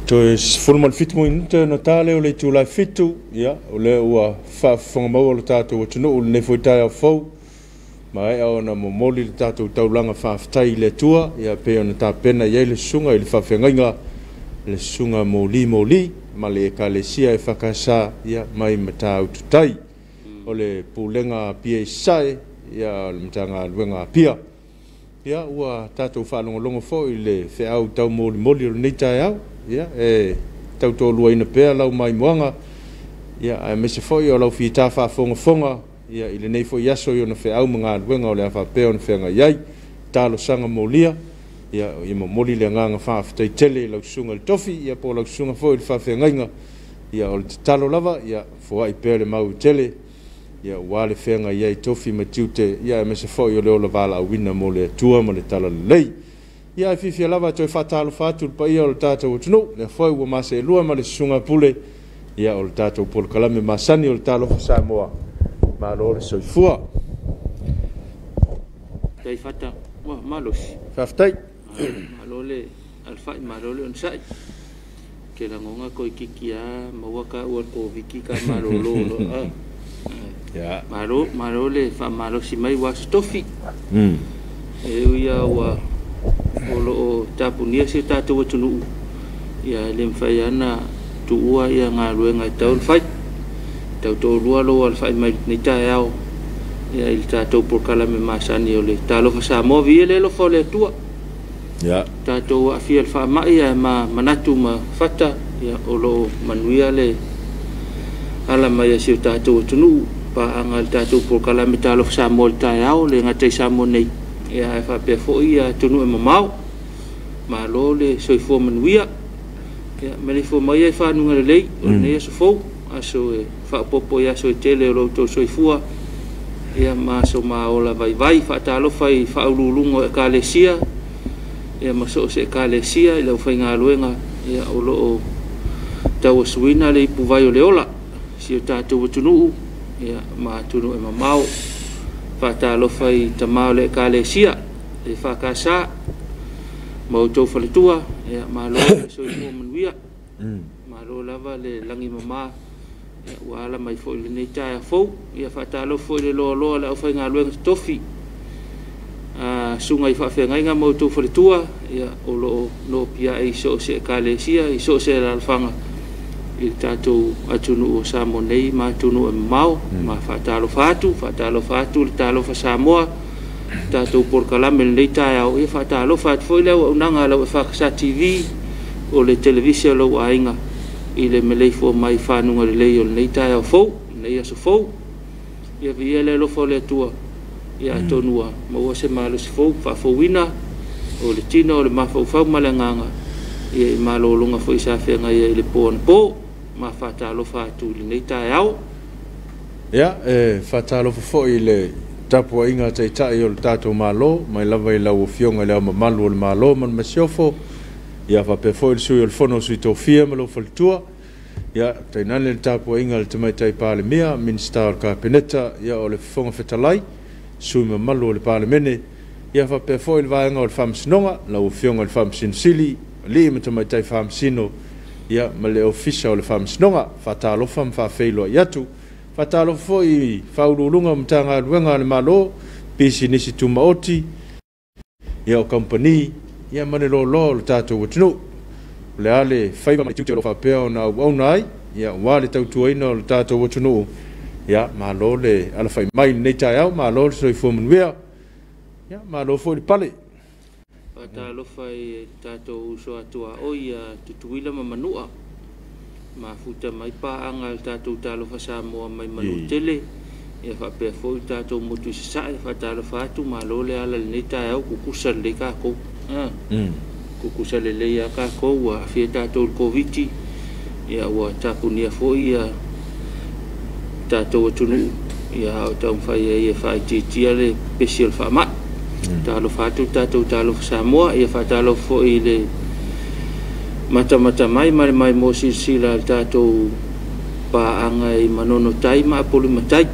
to formal fit mo inte notale o le tu la fitu ya o le ua fa fonga mo le tato o tunu o le foita o fo mai ona mo moli le tato taulanga fa ftai le tua ya pe ona ta pena ye le sunga le fa fenga le sunga moli ma le kalesia e fakasa ya mai mata utai o le pulenga pia sai ya le mtanga luenga pia ya ua tato fa longo fo le fe au tau moli o nei tai ya tau to lua ina pea lau mai moanga ya a mese fo yo lau fita fa fonga ya ile nei fo yaso yo na fe au mga luenga o le fa pe on fe nga yai talo sanga molia ya i mo moli le nga fa ftai tele lau sunga le tofi ya po lau sunga fo il fa fe nga ya o talo lava ya fo ai pe le mau tele ya wale fe nga yai tofi matute ya mese fo yo le ola vala wina mo le tua mo le talo lei ya fifi lava to fatalo fatu pa ia o tata o tunu le foi o mase lua ma le sunga pule ya o tata o pol kalame masani o talo fa moa ma lo le soifua dai fata wa malos faftai malole alfa malole on sai ke la ngonga ko ikikia mawaka o ko viki ka malolo ya malole fa malosi mai wa stofi ia wa o tapunia se tatu o tunu ia lem faiana tuua ia ngaluenga taul fai tau to lua lo al fai mai ni tao ia il tatu por kala me masani o le talo fa sa mo vi le lo fo le tua ya tatu a fi al fa mai ia ma manatu ma fata ia o lo manuia le ala mai se tatu o tunu pa angal tatu por kala me talo fa sa mo tao le ngate sa mo nei ia fa pe fo ia tunu e mamau ma lo le soifo manuia ia me fo mai fa nu ngale lei o ne so fo aso e fa popo ia so tele lo to soifua ia ma so ma ola vai fa talo fai fa ululungo e kalesia ia ma so se kalesia ile fa ngaluenga ia o lo tau suina le pu vai o le ola si ta tu tunu ia ma tunu e mamau fata lo fai tamau le kalesia e fa kasa mau to faletua ya malo so mo manuia malo lava le langi mama ya wala mai fo le nei ta fo ya fata lo fo le lo la fai nga lo tofi sunga i fa fe nga mau to faletua ya o lo no pia e so se kalesia i so se la fanga il tato atunu o samo nei ma tunu mau ma fatalo fatu il talo fa samoa tato por kalame nei tai au e fatalo fat foi le unanga lo fa sa tv o le televisio lo ainga ile melei fo mai fanu le le nei tai au fo nei aso fo ia viele lo fo le tua ia tonua mo se malo se fo fa fo wina o le tino o le ma fo fa malanga ia malo longa foi sa fe nga ia le po ma fatalo fatu nei tai au ya fatalo fo ile tapo inga tai tai o tato malo mai lava i lau fionga le ama malu o le malo man masiofo ia fa pe fo il sui il fono sui tofia malo faltua ia tai nane le tapo inga le tamai tai pale mea minister ka peneta ia o le fonga fetalai sui ma malu o le pale mene ia fa pe fo il vaenga o le famsinonga lau fionga le famsinsili li ma tamai tai famsino ia ma le ofisa o le famsinonga fatalo fam fa feilo iatu fatalo foi faululunga mtanga luenga le malo pisi nisi tumaoti ia o company ia mane lo tato wutnu le ale faiva mai tuto lo fa peo na au nai ia wale tautu ina lo tato wutnu ia malo le ala fai mai nei tai au malo so fo munwea ia malo fo le pale fatalo fai tato so atua o ia tutuila mamanua ma futa mai pa angal tato talo fa samo mai manu tele e fa pe fo tato mutu sa e fa talo fa tu malo le ala le ta au kukusa le ka ko kukusa le ya ka ko wa fi tato covid ya wa tapu ni fo ya tato tunu ya ta fa ye fa ti ale special fa ma talo fa tu tato talo fa samo e fa talo fo ile mata mai mo sila tato pa angai manono tai ma poli matai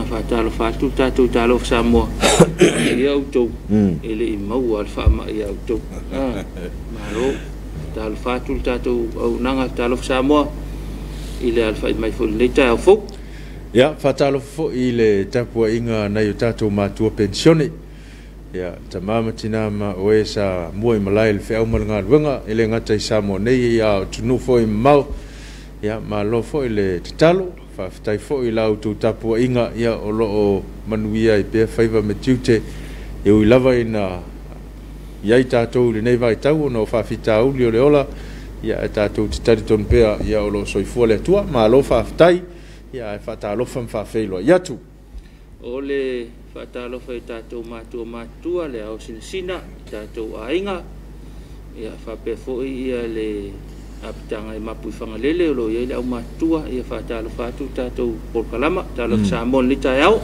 fatalo fatu tato talo samo ia auto ele mau al fa ma ia auto malo talo fatu tatou au nanga talo Samoa ile alfa mai fo le ta fo ya fatalo fo ile tapua inga na yo tatou matua pensione ya tamama tinama oesa moi malai le feo malanga wenga ile ngata Samoa nei ya tunu fo I mau ya malo fo ile talo fa tai fo ila tu tapua inga ya olo manuia I pe faiva metute e u lava ina ya tatou le nei vai tau no fa fitau le ola ya tatou titari ton pea ya olo soifua le tua malo fa tai ya fatalo fa felo ya tu ole fatalo fa tatou matua le au sina tatou ainga ya fa pe fo ia le aptanga mapu fangalele lo ia le au matua ia fatalo fatu tatou por kalama talo Samoa li tayau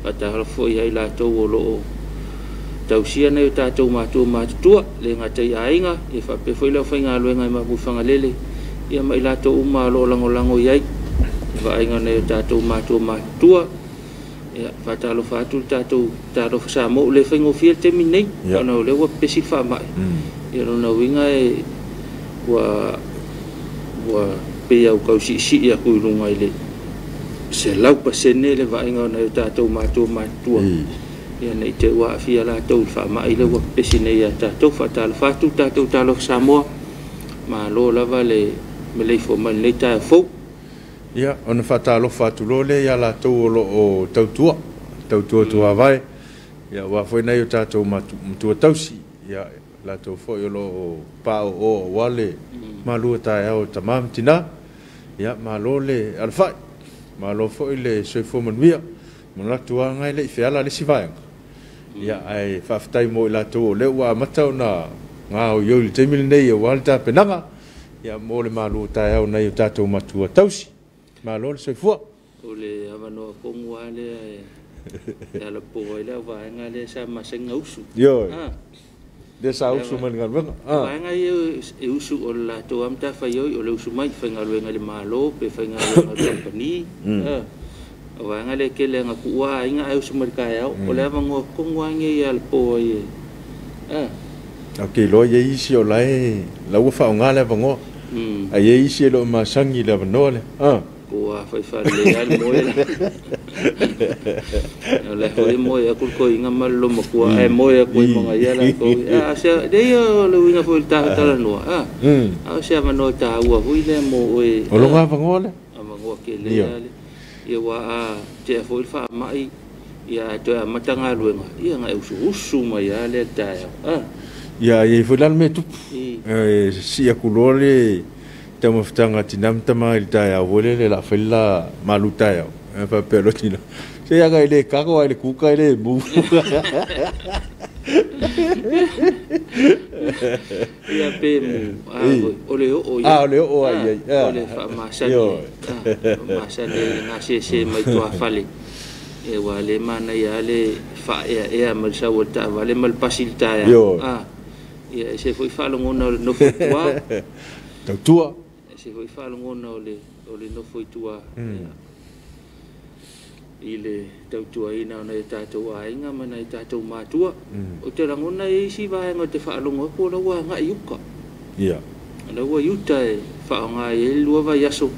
fatalo fo ia la tou lo tausia na tatou matua le ngatai ainga ia fa pe fo ia fa nga lo nga mapu fangalele ia mai la tou ma lo lango ia va inga na tatou matua ya fatalo fatu tatou Samoa le fa ngofia te minei ona le wa pesi fa mai ia no winga e wa pe au kausi ia ku lunga ile se lau pasene le va inga na tatou matua ia nei te wa fia la tou fa mai le wa pesi nei ya tatou fatalo fatu tatou talo Samoa ma lo lava le me fo man le ta fo ya ona fatalo fatu lo le ya la tou lo o tautua tua vai ya wa foi nei tatou matua tausi ya la to fo yo lo pa o wale malu ta ya o tamam tina ya malo le alfa malo fo ile so fo manuia mona tua ngai le fiala le sivang ya ai faftai mo la to le wa mata na nga o yo le temil nei o walta penanga ya mo le malu ta ya o nei tatou matua tausi malo le so fo ole avano ko ngwale ya le po ile va nga le sa masenga usu yo de sa usu man ngal wen nga e usu o la to am ta fa yo o le usu mai fa ngal wen ngal malo pe fa ngal company wa nga le ke le nga ku wa inga ai usu marka ya o le va ngo ko ngwange ya le po ye okay lo ye isi o lai la u fa nga le va ngo a ye isi lo ma sangi le va no le ko fa le ya mo ya le ko mo ya ko inga mal lo mo ko ai mo ya ko mo nga ya la ko sa de yo lo inga fo ta no sa ma no ta wa hu le mo e o lo nga va ngo le ama ngo ke le ya le ia wa te fo fa mai ia to matanga luenga ia nga usu mai ya le ta ya ye fo lan me tu si ya kulole tamo ftanga tinam tama il ta ya vole le la fella maluta ya fa pelotina se ya ga ile kago ile kuka ile bu ia pe ole o ya ole fa masani na se mai to afale e wale mana ya le fa e mal sa volta vale mal pasilta ya ia se foi fa ngona no foi tua se foi fa ngona ole no foi tua ile tautua ina na tatou ainga mana tatou matua o te rangona e si vai ngo te fa longo ko lo wa nga yuka ia na wa yuta fa nga e lo va yaso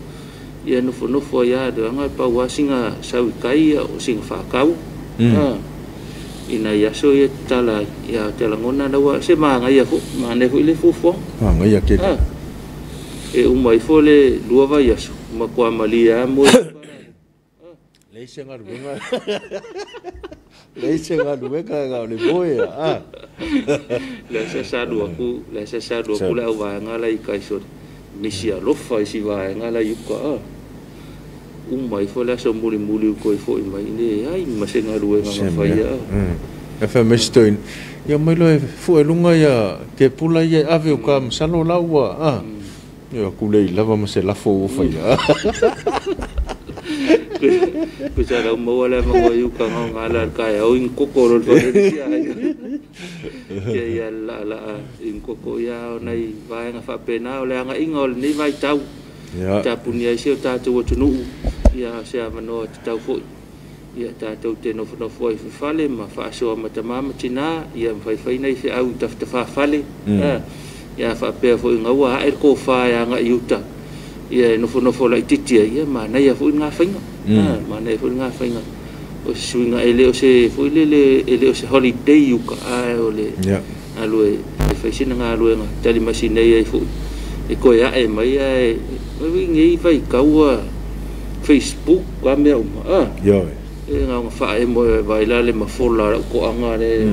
ia no fo ya de nga pa wasinga sau kai o sing fa kau ina yaso e tala ya te rangona na wa se ma nga ia fo ma ne fo ile fo nga ia ke e umai fo le lo va yaso ma kwa malia mo leise ngaluenga ga le boya la sa do ku la wa ngala I kai so misia lofa si wa ngala yuka mai fo la so muli ko fo mai ne ai masenga luenga fa ya fa mestoin ya mai lo fu lunga ya ke pula ya ave ka msalo lawa ya kulei lava mase la fo fa ya ko sa mo wala mo yuka ngala ka ya o in kokoro fa ya la in koko ya nai vai nga fa pena o le nga ingol ni vai tau ta punia se ta tu tunu ya se amano tau fo ya ta tau te no foi fale ma fa so ma tamama tina ya fai nei se au ta fa fale ia fa pe fo nga wa e ko fa ya nga yuta ia no fo la titia ia ma na ia fo nga fainga ma na fo nga fainga o suinga ele o se fo ele o se holiday yuka o le alo e fa sina nga alo nga tali masine ia fo e ko ya e mai e ngi vai kaua Facebook wa me yo e nga fa e mo vai la le ma fola ko anga le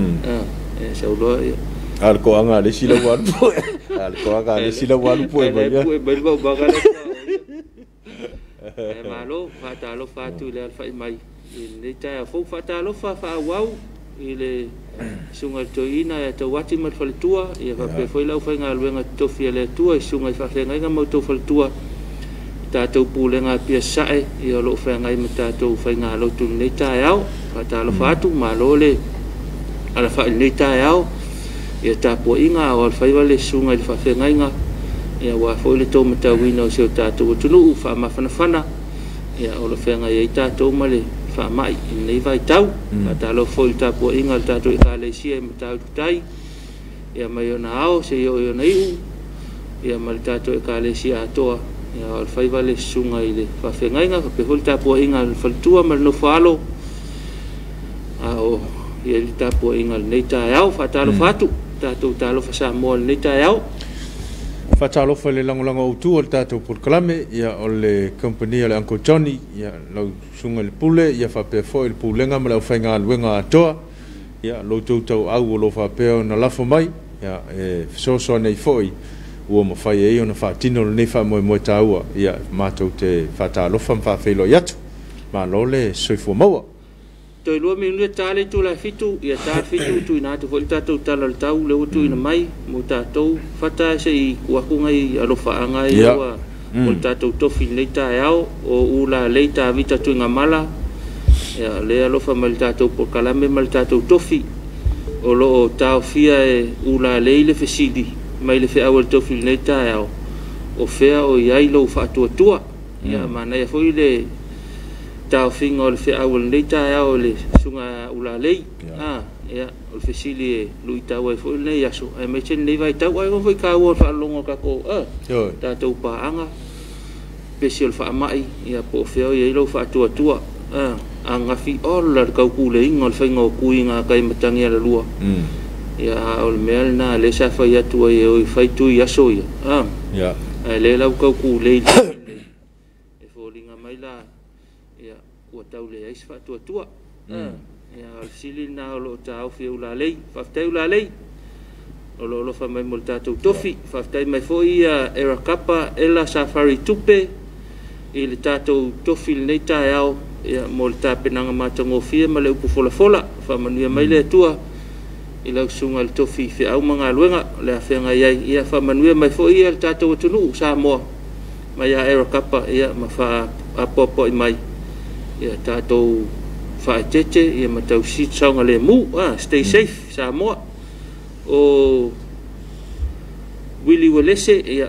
e se lo al ko anga le sila wa al ko anga le sila wa pu e ba ba ga le e malo fa ta lo fa tu le fa mai le ta fo fa ta lo fa wow ile sunga to ina ya to wati mal fa tua ia fa pe foi la fa nga luenga to fi le tua sunga fa fe nga mo to fa tua ta to pulenga pia sae ia lo fa nga i ta to fa nga lo tu le ta yao fa ta lo fa tu malo le ala fa le ta yao ia ta po inga o fa i le sunga i fa fe nga ia wa fo le to mata wino se ta to tunu fa ma fana ia o lo fa nga i ta to male fa mai nei vai tau ta lo fo ta po inga ta to ka le sia mata tai ia mai ona ao se yo nei ia mal ta to ka le sia to ia o fa i le sunga i le fa fe nga pe fo ta po inga fa tua mal no falo o ia ta po inga nei ta ao fa ta lo fatu ta lo fa sa mo nei ta ao fa ta lo fa le langolango o tu o ta to por klame ia o le company le Uncle Johnny ia lo sunga le pule ia fa pe fo il pulenga ma lo fa nga luenga toa ia lo to au lo fa pe na la fo mai ia so nei foi o mo fa e ona fa tino nei fa mo ta ua ia ma to te fa ta lo fa fe lo yatu ma lo le so fo mo to lo mi le tale tu la fitu ia ta fitu tu ina to volta to tala tau le tu ina mai mo ta to fata se i ku ku ngai alo fa ngai wa volta to to fin le ta yao o ula le ta vita tu ngamala ia le alo fa mal ta to por kalame mal ta to tofi o lo ta fia e ula le le fesidi mai le fe awal to fin le ta yao o fea o ia lo fa tu ia mana ia foi le tau finga o le fea awal nei tae au le sunga ula lei ia o le fesili e lui tau ai fo nei aso ai mai chen nei vai tau ai o foi ka o fa longo ka ko tatou paanga pesi o le fa mai ia po feo ia lo fa tua anga fi all la ka ku le inga o le fainga o kuinga kai matangi ala lua ia o le mel na le sa fa ia tua ia o fai tu ia so ia ai le la ka ku le e fo linga mai la o tau le ai fa tua ia sili na lo tau fi ula lei fa tau la lei o lo fa mai molta tu tofi fa tai mai foi era capa ela safari tupe il tato tofi nei tau ia molta penanga matango fi ma le ku fola fa manu mai le tua ila sunga le tofi fi au manga luenga le fa nga ia fa manu mai foi il tato tunu sa mo mai era capa ia ma fa apopo mai ia tatou whaetete ia matau sitsaunga le mu stay safe sa moa o Willy Walese ia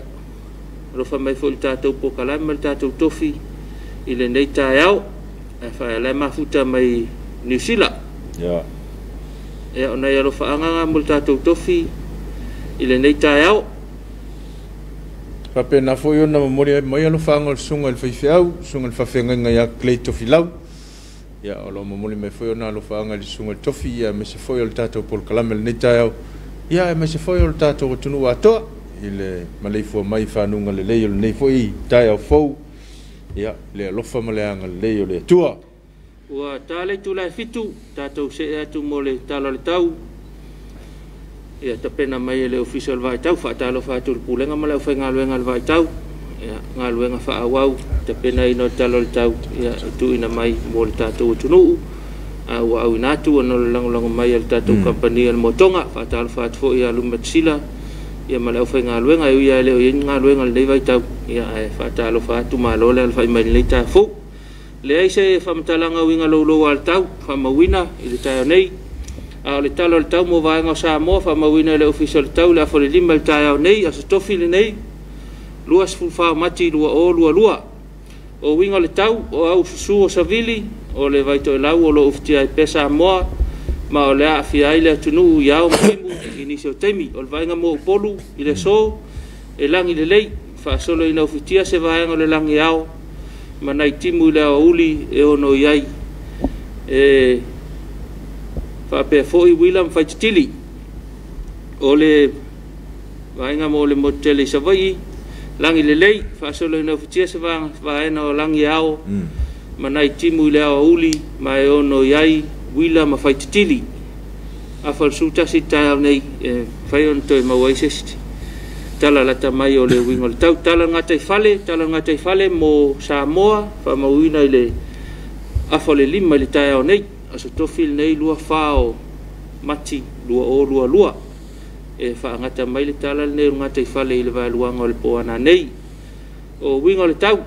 rofa mai fo tatou pokalama le tatou tofi i le nei tae au e whae lai mafuta mai New Zealand ia ona ia rofa anganga mo le tatou tofi i le nei tae au pape na foi ona memori mai alo fanga sunga el feifeau sunga el fafenga ia clay tofi lau ia o lo memori mai foi ona alo fanga sunga tofi ia me se foi o tato por kalamel nei tao ia me se foi o tato tunu ato ile malei fo mai fanunga le le nei foi tao fo ia le lo fa maleanga le le tua wa tale tu la fitu tato se atu mole talo le tau ia tapena mai le official vai tau fa talo fa tu pulenga mala fa ngaluenga vai tau ia ngaluenga fa awau tapena ino talo tau ia tu ina mai mo tatu tunu au ina tu no lang mai el tatu company el motonga fa talo fa fo ia lumatsila ia mala fa ngaluenga ia le ngaluenga le vai tau ia fa talo fa tu malo le fa mai le ta fo le ai se fa mtalanga winga lo al tau fa mawina ile ta nei a le talo le tau mo vai nga sa mo fa mawina le official tau la fo le lima le tau nei as tofi le nei luas fu fa mati lua o winga le tau o au su o savili o le vai to lau o lo oftia pesa mo ma o le afia ai le atunu iao maimu ini se o taimi o le vaenga mo polu i le so e langi le lei faasolo ina ufitia se vaenga o le langi ao manai timu le o uli e ono iai e faapea fo'i William Faititili o le vaenga mo le motele i savai langi le lei faasolo ina ufitia se vaenga o langi ao manai timu le o uli ma e ono iai William Faititili a falsuta si tau nei fai on toi mawaisesti tala lata mai o le wingo le tau tala ngatai fale mo Samoa fa mauina i le afale lima le tai o nei aso tofil nei lua fao mati lua e fa ngata mai le tala nei ngatai fale i le vai luanga o le poana nei o wingo le tau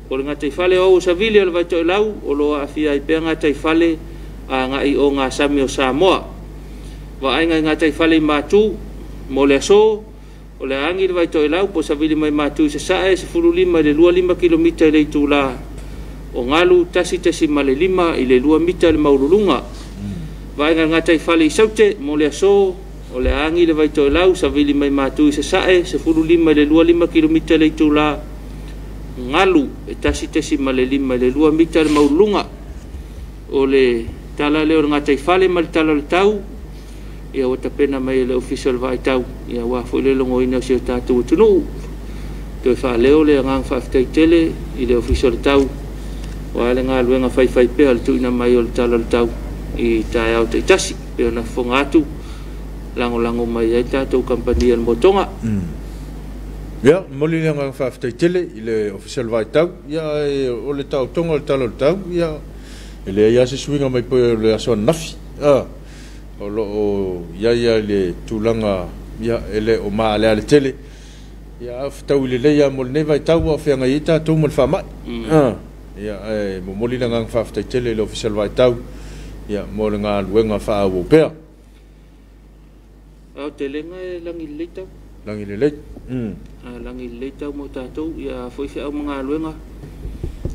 o le ngatai fale o savili o le vai toi lau o loa afia i pea ngatai fale a ngai o ngā sami o Samoa wa ainga ngatai fale matu mo le aso o le angi le vai toi lau po savili mai matu i se sae se furu lima le lua 5 kilomita i le itula o ngalu tasi ma le 5 i le 2 mita le maurulunga wa ainga ngatai fale i saute mo le aso o le angi le vai toi lau savili mai matu i se sae se furu lima i le lua 5 kilomita i le itula ngalu e tasi ma le 5 i le 2 mita le maurulunga o le tala leo ngatai fale ma le tala le tau ia o tapena mai le official vai tau ia wa foi le longo ina se tatu tunu to fa leo le ngang fa tele i le official tau wa le nga luenga fai pe al tu ina mai o tala le tau i tai au te tasi pe na fongatu lango mai ai tatu kampania motonga ia moli le ngang fa tele i le official vai tau ia o le tau tonga le tala le tau ia ele ia se swinga mai po le aso nafi o lo o ia le tulanga ia ele o ma le tele ia ftau le ia mo ne vai tau o fenga ita to mo fama ia mo moli la ngang fa tele le official vai tau ia mo nga luenga fa o pe au tele nga langi leita langi le langi leita mo tatu ia foi fe au mga luenga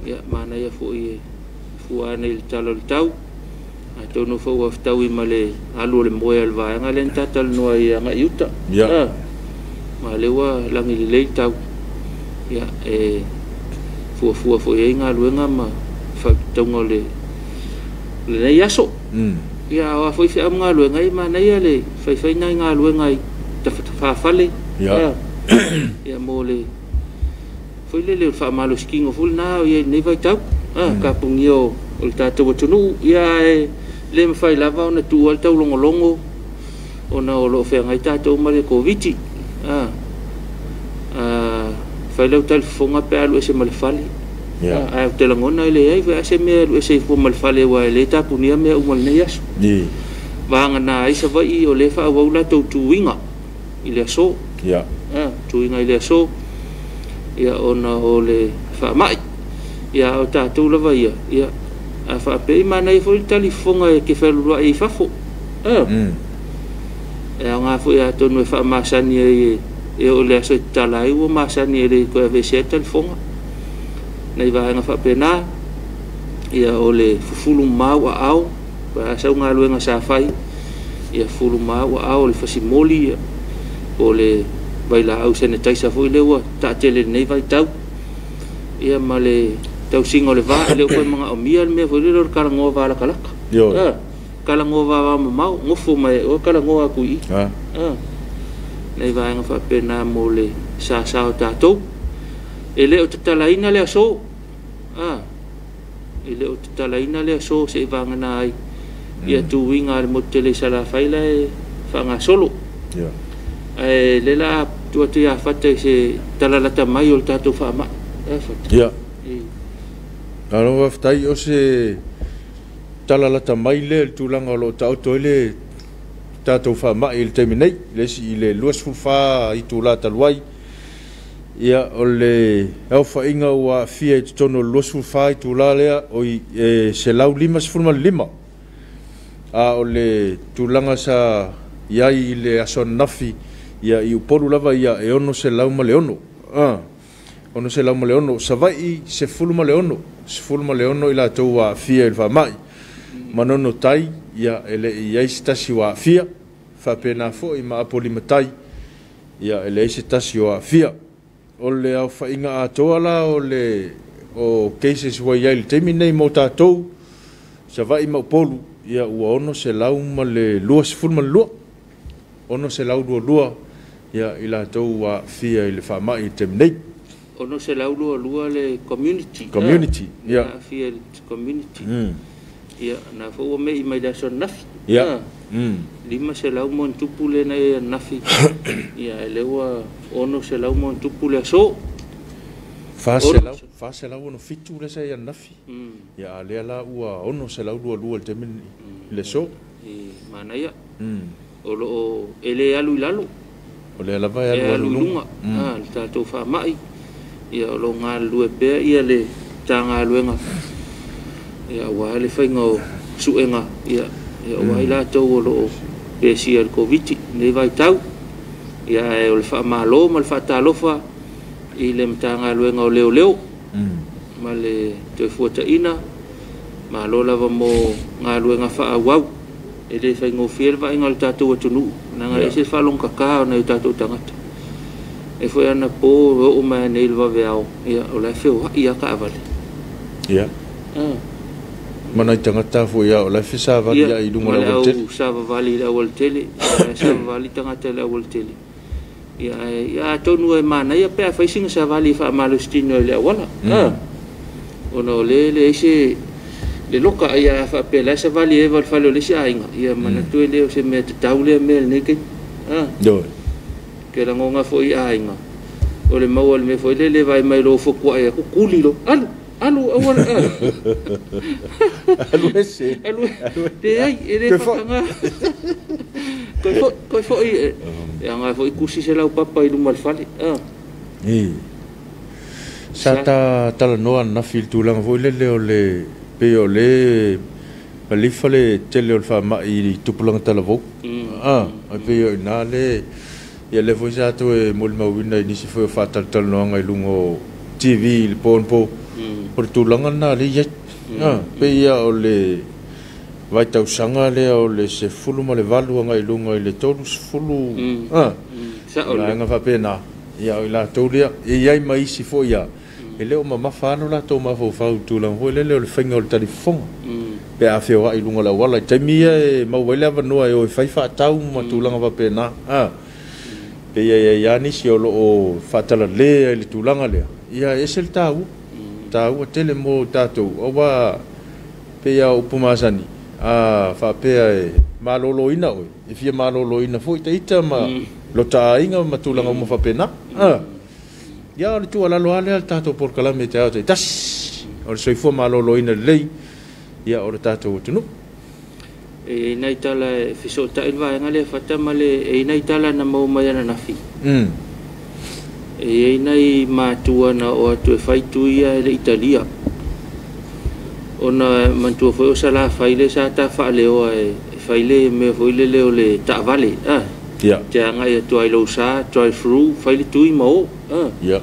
ia mana ia foi fuana il talo tau ato no fo of tau i male alu le moel va nga len tatal no ia nga yuta ya male wa langi le tau ya fu e nga luenga ma fa tongo le yaso ya wa foi fa nga luenga i ma na ia le fa na nga luenga i ta fa fale ya ya mole foi le fa malo skingo ful na ia ne vai tau ka pungio o tatu tunu ia le mfai lava ona tu al tau longo ona o lo fe ngai tatu mare covid fai lo tal fonga pe alu ese mal fali a te langona ile ai va se me ese fo mal fali wa le ta punia me umal ne yas va ngana isa vai o le fa wa la tu winga ile so tu winga ile so ia ona o le fa mai ia o tatu lava ia a fa pe mana i foi talifonga ke fa lua i fa fo nga fo ia tonu fa masani e o le so talai o masani le ko ave se telefonga nei va nga fa pena ia o le fulu mau au pa sa nga luenga sa fai ia fulu mau au le fasimoli o le baila au se ne taisa foi le wa ta tele nei vai tau ia male tau singo le va le ko mga omia me foi le kalango va la kalaka kalango va mau ngofo mai o kalango aku i nei va nga fa pena mo le sa o tatou ele o tatalaina le aso ele o tatalaina le aso se va nga nai ia tu winga le motele sala faila fa nga solo le la tu ia fatte se talalata mai o tatou fa ma Kalau waftai o se talalata mai le tulanga o lo tau toile tatou fa mai il terminei le si le luas fufa i tula talwai ia o le au fa inga wa fia i tono luas fufa i tula lea o se lau 5 a o le tulanga sa iai le ason nafi ia i upolu lava ia e ono se lau ma le ono ono se lau ma le ono sa vai se fulu ma le ono i la tau a fia il fa mai manono tai ia ele ia stasi wa fia fa pena fo I ma apoli matai ia ele stasi wa fia o le au fa inga atoa la o le o cases wa ia le temi nei mo tatou sa vai ma polu ia ua ono se lau ma le lua se fulma lua ono se lau lua ia ila tau wa fia I le fa mai temi nei ono se lau lua le community ia fia community ia na fo me I mai da so nafi ia lima se lau mo tupu le na nafi ia ele wa ono se lau mo tupu le so fa se lau no fitu le se ia nafi ia le la ua ono se lau lua le temi le so mana ia o lo ele alu lalo o le la vai alu lunga le tatou fa mai ia o lo nga lue pe ia le tanga luenga ia wa le fainga suenga ia wa ila tau o lo pe sia le covid ne vai tau ia e o le fa malo mal fa talofa I le tanga luenga o leo ma le te fuata ina ma lo lava mo nga luenga fa wau e le fainga fiel vai ngal tatou tunu na nga ese fa long kaka na tatou tangata e foi ana po o ma nei va veao ia o la feo ia ka vale ia mana tangata foi ia o la fe sa vale ia I lunga la voltele sa vale la voltele sa vale tangata la voltele ia tonu e mana ia pe fa singa sa vale fa malostino le wala ono le ese le loka ia fa pe la sa vale e val falo le sa inga ia mana tu le se me taule mel ne ke do ke la ngonga foi ainga o le mau me foi le vai mai lo fo ai ku kuli lo alu awal alu ese te ai ele fa nga ko foi anga foi kusi se la papa I lumal fali sata tala no na fil tu lang foi le o le pe o le palifale tele o fa mai tupulang tala vo pe na le ia le foi sa to e mol mawina ni se foi fatal tal no ngai lungo TV le pon po por tu langa na le ia pe ia o le vai tau sanga le o le se fulu ma le valu ngai lungo le tolu se fulu sa o le nga fa pena ia o la tolia ia mai si foi ia e le o ma fano la to ma fo fa tu lang ho le le finga o telefon pe a feo ai lungo la wala temia e ma wele va no e fai fa tau ma tu langa va pena pe ia ni si o lo fatala le le tulanga le ia esel tau tele mo tatou o wa pe ia o pumasani fa pe e malolo ina o e fia malolo ina foi te ita ma lo tainga ma tulanga mo fa pena ia le tu ala lo ale al tatou por kalame te au te tas o se fo malolo ina lei ia o tatou tunu e nei tala fiso ta ilva ngale fata male e nei tala na mau mai na nafi e nei matua na o tu fai tu ia le Italia ona mantua foi o sala faile sa ta fa le o faile me foi le le ta vale ia te nga ia tu ai lo sa tu fru faile tu mo ia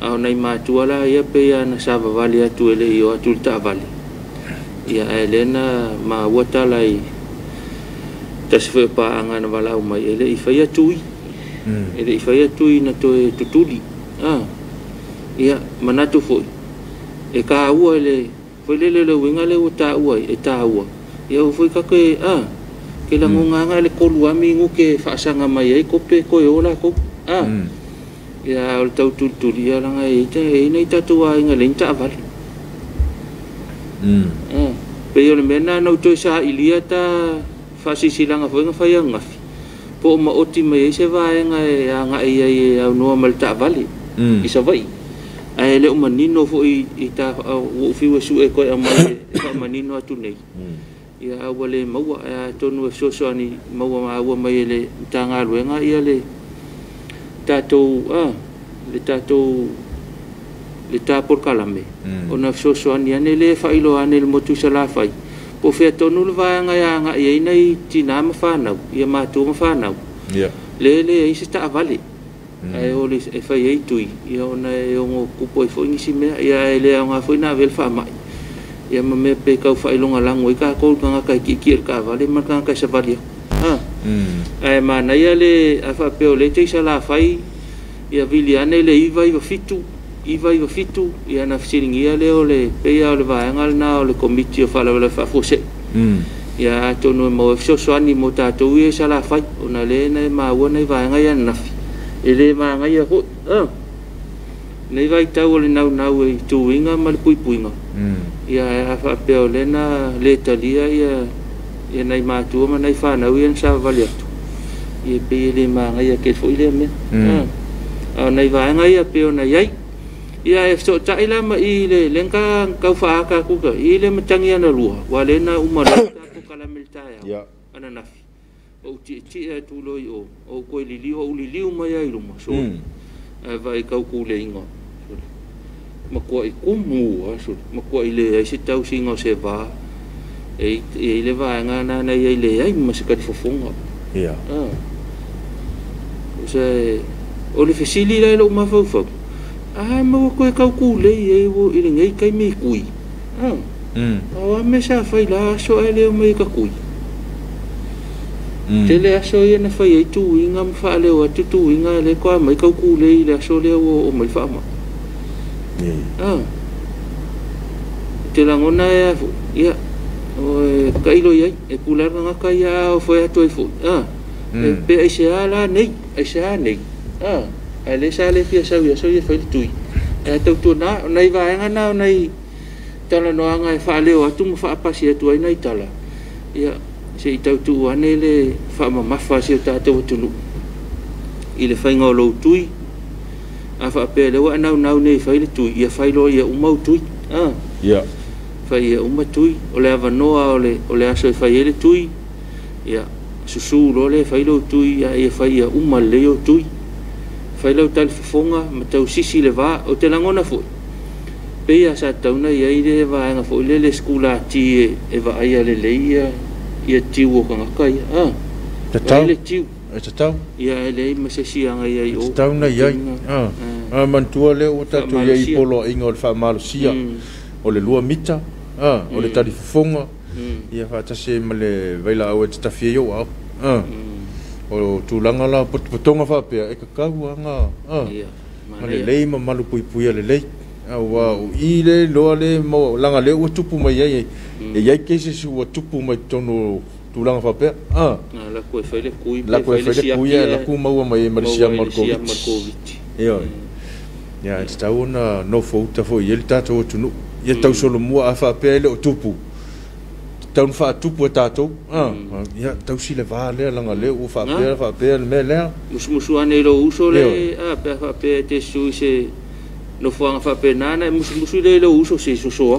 a nei matua la ia pe ia na sa vale tu le io tu ta vale ia Elena ma wata lai tas foi pa anga na wala o mai ele I faia tui ele I faia tui na to tutuli ia manatu foi e ka ua ele foi le winga le uta ua e ta ua ia foi ka ke ke la ngonga le kolu ami ngu ke fa sanga mai ai ko pe ko ola ko ia o tau tutuli ia langa e te nei tatua inga le ta vale pe yo le mena no to sa ilia ta fa silanga foi nga fai nga po ma oti mai se vai nga ai no mal ta vale isa vai ai le manino foi ita o fi su e ko mai manino atu nei ia wale maua tonu so ani maua mai le tanga luenga ia le tatou le tatou le ta por kalame ona so ani ane le failo ane le motu sala fai po fe tonu le va nga ia nei tina ma fa na ia ma tu ma fa na le ai se ta vale ai o le e fai ai tui ia ona e o kupo i foi si me ia ele nga foi na vel fa mai ia ma me pe kau whailonga lango I ka kou kanga kai ki ka vale ma kanga kai savali ai ma na ia le a whapeo le teisa la whai ia vili ane le iwa fitu ia na fisiringia le o le peia o le vaenga na o le komiti o whalawala whafose ia tonu mo soani mo tātou ia sa la whai o na le na maua nei vaenga ia nafi e le maanga ia ho nei vai tau o le nau e tuinga ma le puipuinga ia a whapeo le na le talia ia nei mātua ma nei whanau ia sa vali atu ia pe le maanga ia ke fo ile me nei vaenga ia peo na iai ia e so ta ila ma I le lenka kau fa ka ku ka I le matangi ana lua wale na umara ku kala milta ya ana nafi o ti e tu lo o ko lili o lili ma ia I luma so vai kau ku le inga ma ko I kumu so ma ko I le ai se tau singa se va e le vaenga na na ia le ai ma se ka fofonga ia se o le fesili la lo ma fo ma ko ka ku le e wo I le ngai kai me kui o me sa fai la so ele me ka kui te le aso ia na fai tu inga ma fa le o tu inga le ko mai ka ku le le so le o mai fa ma te la ngona ia o ka ilo ia e kula nga ka ia o foi atu fo pe ai se ala nei ele sa le fia sa ia so ia fai tui e tau tu na nei vaenga na nei tala no anga e fa le o atu fa pasi atu ai nei tala ia se tau tu ane le fa ma fa se ta tu tu I le fai ngolo tui a fa pe le wa na nei fai le tui ia fai lo ia umau tui ia fai ia uma tui o le avanoa o le aso fai le tui ia susu lo le fai lo tui ia fai ia uma le o tui fai lau tal fonga ma tau sisi le va o te langona fo pe ia sa tau na ia I le va nga fo le skula ti e va ia le ia ti wo ka kai te tau le ti te tau ia le ma se si anga ia o tau na ia man tua le o tatu ia I polo inga o le fa malusia o le lua mita o le tali fonga ia fa ta se ma le vaila o te tafie yo o tulanga la potonga fa pe e ka kauanga ma le lei ma malu pui le lei wa I le lo le mo langa le o tupu mai ai e ia ke se su o tupu mai tono tulanga fa pe la ko fa le kui la ku mau mai Marcia Markovic ia te tau na no fouta fo ia le tatou tunu ia tau solo mua a fa pe le o tupu tau fa tupu tatou ia tau si le va le langa le o fa pe me le musu ane lo uso le pe fa pe te su se no fa pe nana musu le lo uso se so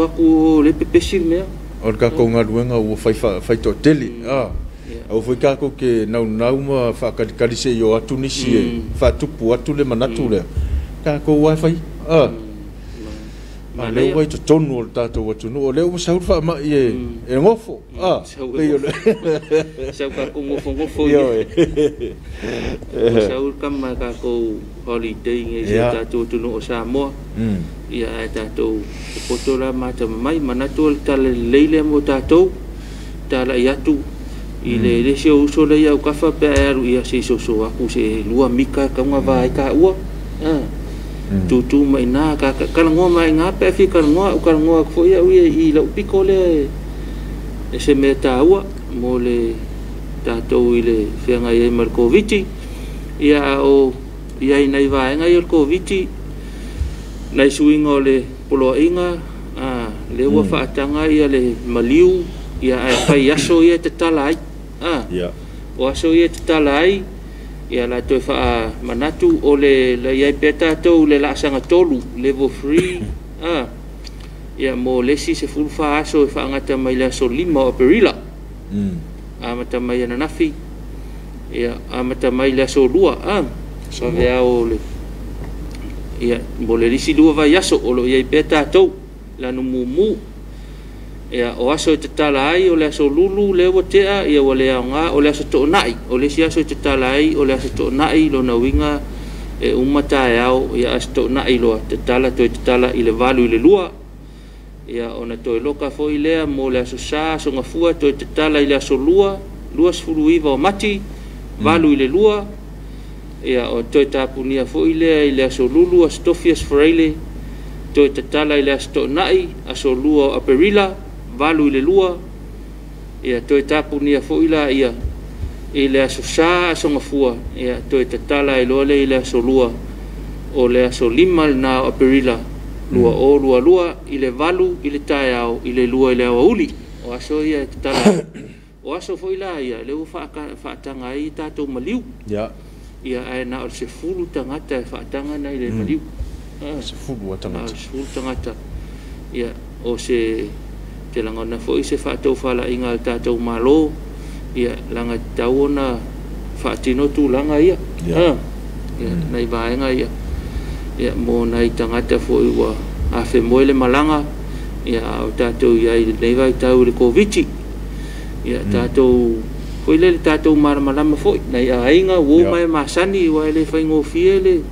aku le pepe me o ka ko nga luenga o fai to teli o foi ka ko ke nau ma fa ka se yo atu nisi fa tupu atu le manatu le ka ko wa fai ma le wai to tonu o tatou atu no le o sa fa ma e ngofo pe yo le sa ka ko ngofo yo sa kam ma ka ko holiday nge sa tatou atu no sa mo ia tatou potola mata mai manatu tale leile mo tatou tala yatu I le se uso le ia ka fa pe ia se so aku se lua mika ka nga vai ka ua tu mai na ka ngo mai nga pe fi ka ngo fo ia I lo piko le se meta ua mo le tatou I le fianga ia Markovic ia o ia nei vai nga Markovic nei suinga le polo inga le ua fa tanga ia le maliu ia ai fai aso ia te talai o aso ia te talai ia la to fa manatu o le ia peta to le la sanga tolu level 3 ia mo lesi se full fa aso fa ngata mai la so lima o perila mata mai na nafi ia mata mai la so lua so vea o le ia mo le lisi lua vai aso o lo ia peta to la no mumu ia o aso te talai o le aso lulu le wotea ia o le nga o le aso to nai o le sia so te talai o le aso to nai lo na winga e umata e au ia asto na ilo te tala to te tala ile valu ile lua ia ona to loka fo ile mo le so sa so ngafua to te tala ile so lua sfulu iva o mati valu ile lua ia o to tapunia fo ile so lulu stofias freile to te tala ile asto nai aso lua aperila valu ile lua ia to tapunia fo ia ile aso sa so ngafua ia to te tala ile aso lua o le aso lima na aperila lua o lua ile valu ile taiao ile lua ile auli o aso ia te tala o aso fo ila ia le fa tanga ai tatou maliu ya ia ai na o se fulu tangata fa tanga na ile maliu se fulu tangata se fulu tangata ia o se te langona fo se fa tau fala inga tatou malo ia langa tauna fa tino tu langa ia ia nai vaenga ia mo nai tangata fo wa a fe moele malanga ia o tatou ia nei vai tau le covid ia tatou foi le tatou malama foi nai ainga wo mai masani wa le faingo fiele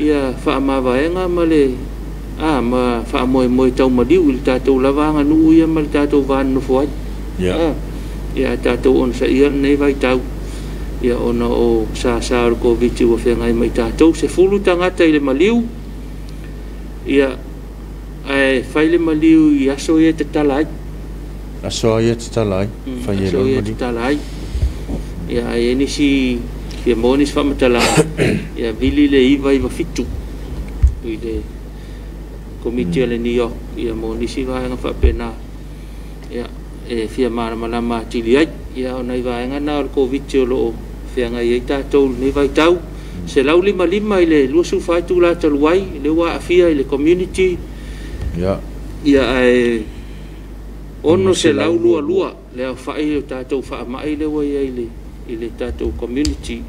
ia fa ma vaenga male ma fa moi tau madiu le tatou lavanga nu ia mal tatou van no foi ia tatou on sa ia nei vai tau ia ona o sa o covid wa fe ngai mai tatou se fulu tangata ile maliu ia ai faile maliu ia so ia te talai aso ia te talai faile maliu te talai ia ai ni si ia monis fa matala ia vili le iva fitu ile komiti le New York ia monis va nga fa pena ia e fia malama tiliai ia ona iva nga na o covid lo fia nga ia tatou ni vai tau se lau lima ile lua su fai tu la taluai le wa afia ile community ia ai ono se lau lua le fai tatou fa mai le wa ile tatou community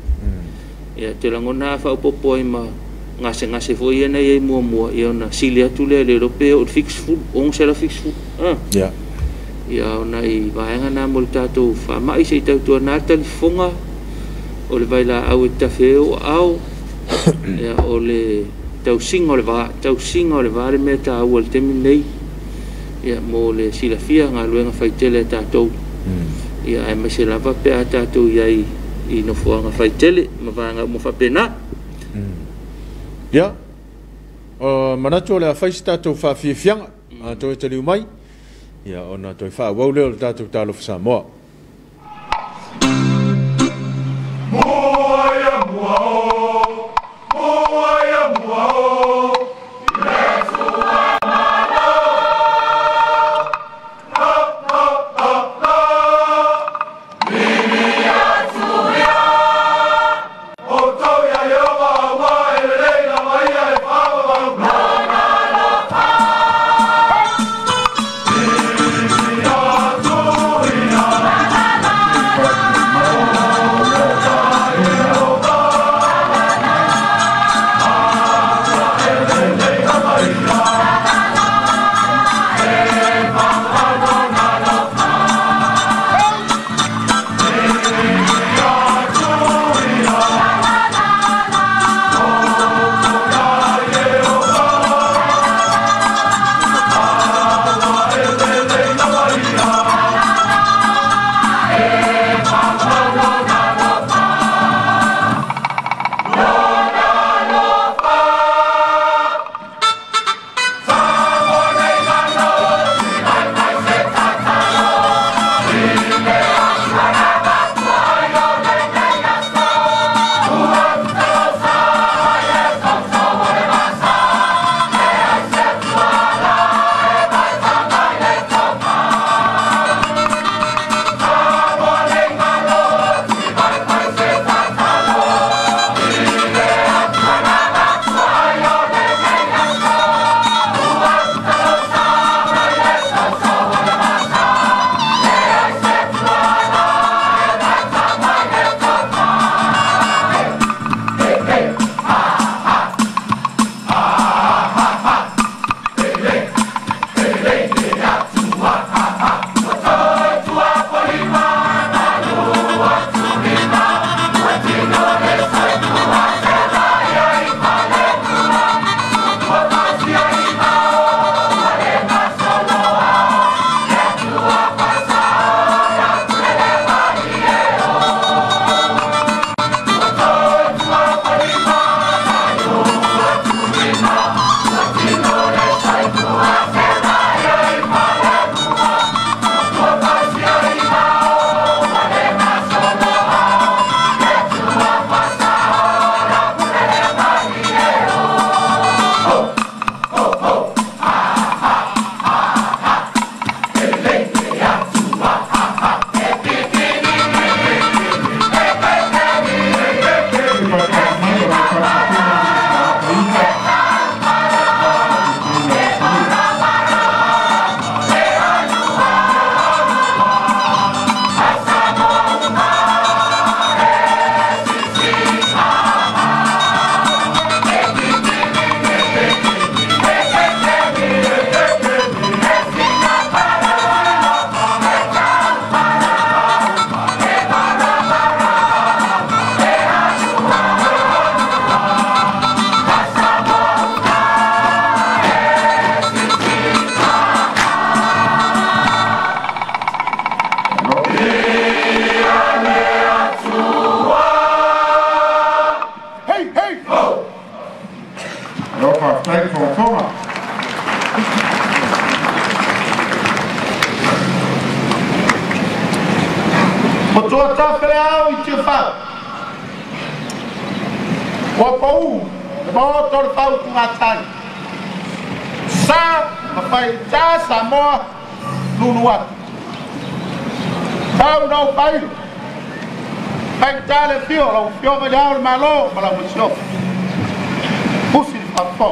ia te langona fa popo ma ngase fo ia na ia mua ia na silia tu le europeo fix food on se la fix food ia ona i vaenga na mo tatou fa mai se tatou na telefonga o le vai la au ta feo au ia o le tau singa o le va le meta o le temi nei ia mo le silafia nga luenga faitele tatou ia ai me se lava pe tatou ia i no fuanga faitele ma vanga mo fa pena ia manato le faisi tatou fa fianga to te liu mai ia ona to fa wa le tatou talo fa Samoa Yeah. so ta fele au I te fa wa pau mo to fa ku matai sa pai ta sa mo luluat tau no pai pai ta le fio me dau malo para mo pusi fa fo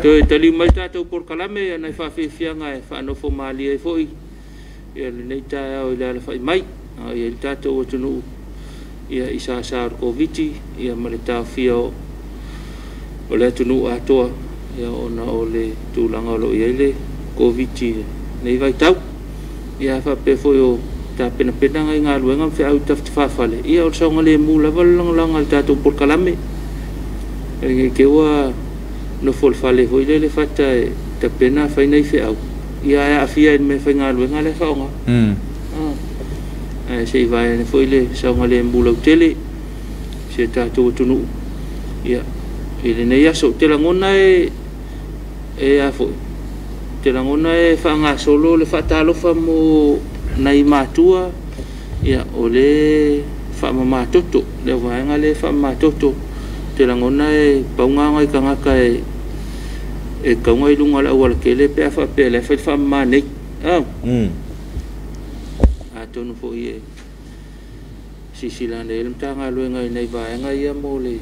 Te tali mai tātou por kalame ana whawhiwhianga e whanofo maali e foi. Ia le nei tā au i le ala whai mai. ia le tātou atunu ia isa sa koviti ia ma le tawhia o le atunu atoa ia ona o le tūlanga o lo ia le koviti nei vai tau ia whape foi o ta pena pena ngai ngā luenga whia au tafti whawhale ia o saunga le mūla walalanga le tātou porkalame e ke ua no fol fale foi le fata ta pena whai nei whia au ia e awhia e me whai ngā luenga le whaonga se i vai ne foi le saunga le mūla utele se tātou atunu ia ele nei aso te langona e a foi te langona e whaanga solo le whatalofa mo nai matua ia o le whamamatoto le waenga le whamamatoto te langona e paunganga i kangaka e kaunga i lunga la uala kele pe a whape le whamamane a tonu fo i e sisilane ele mtanga luenga i nei waenga ia mo le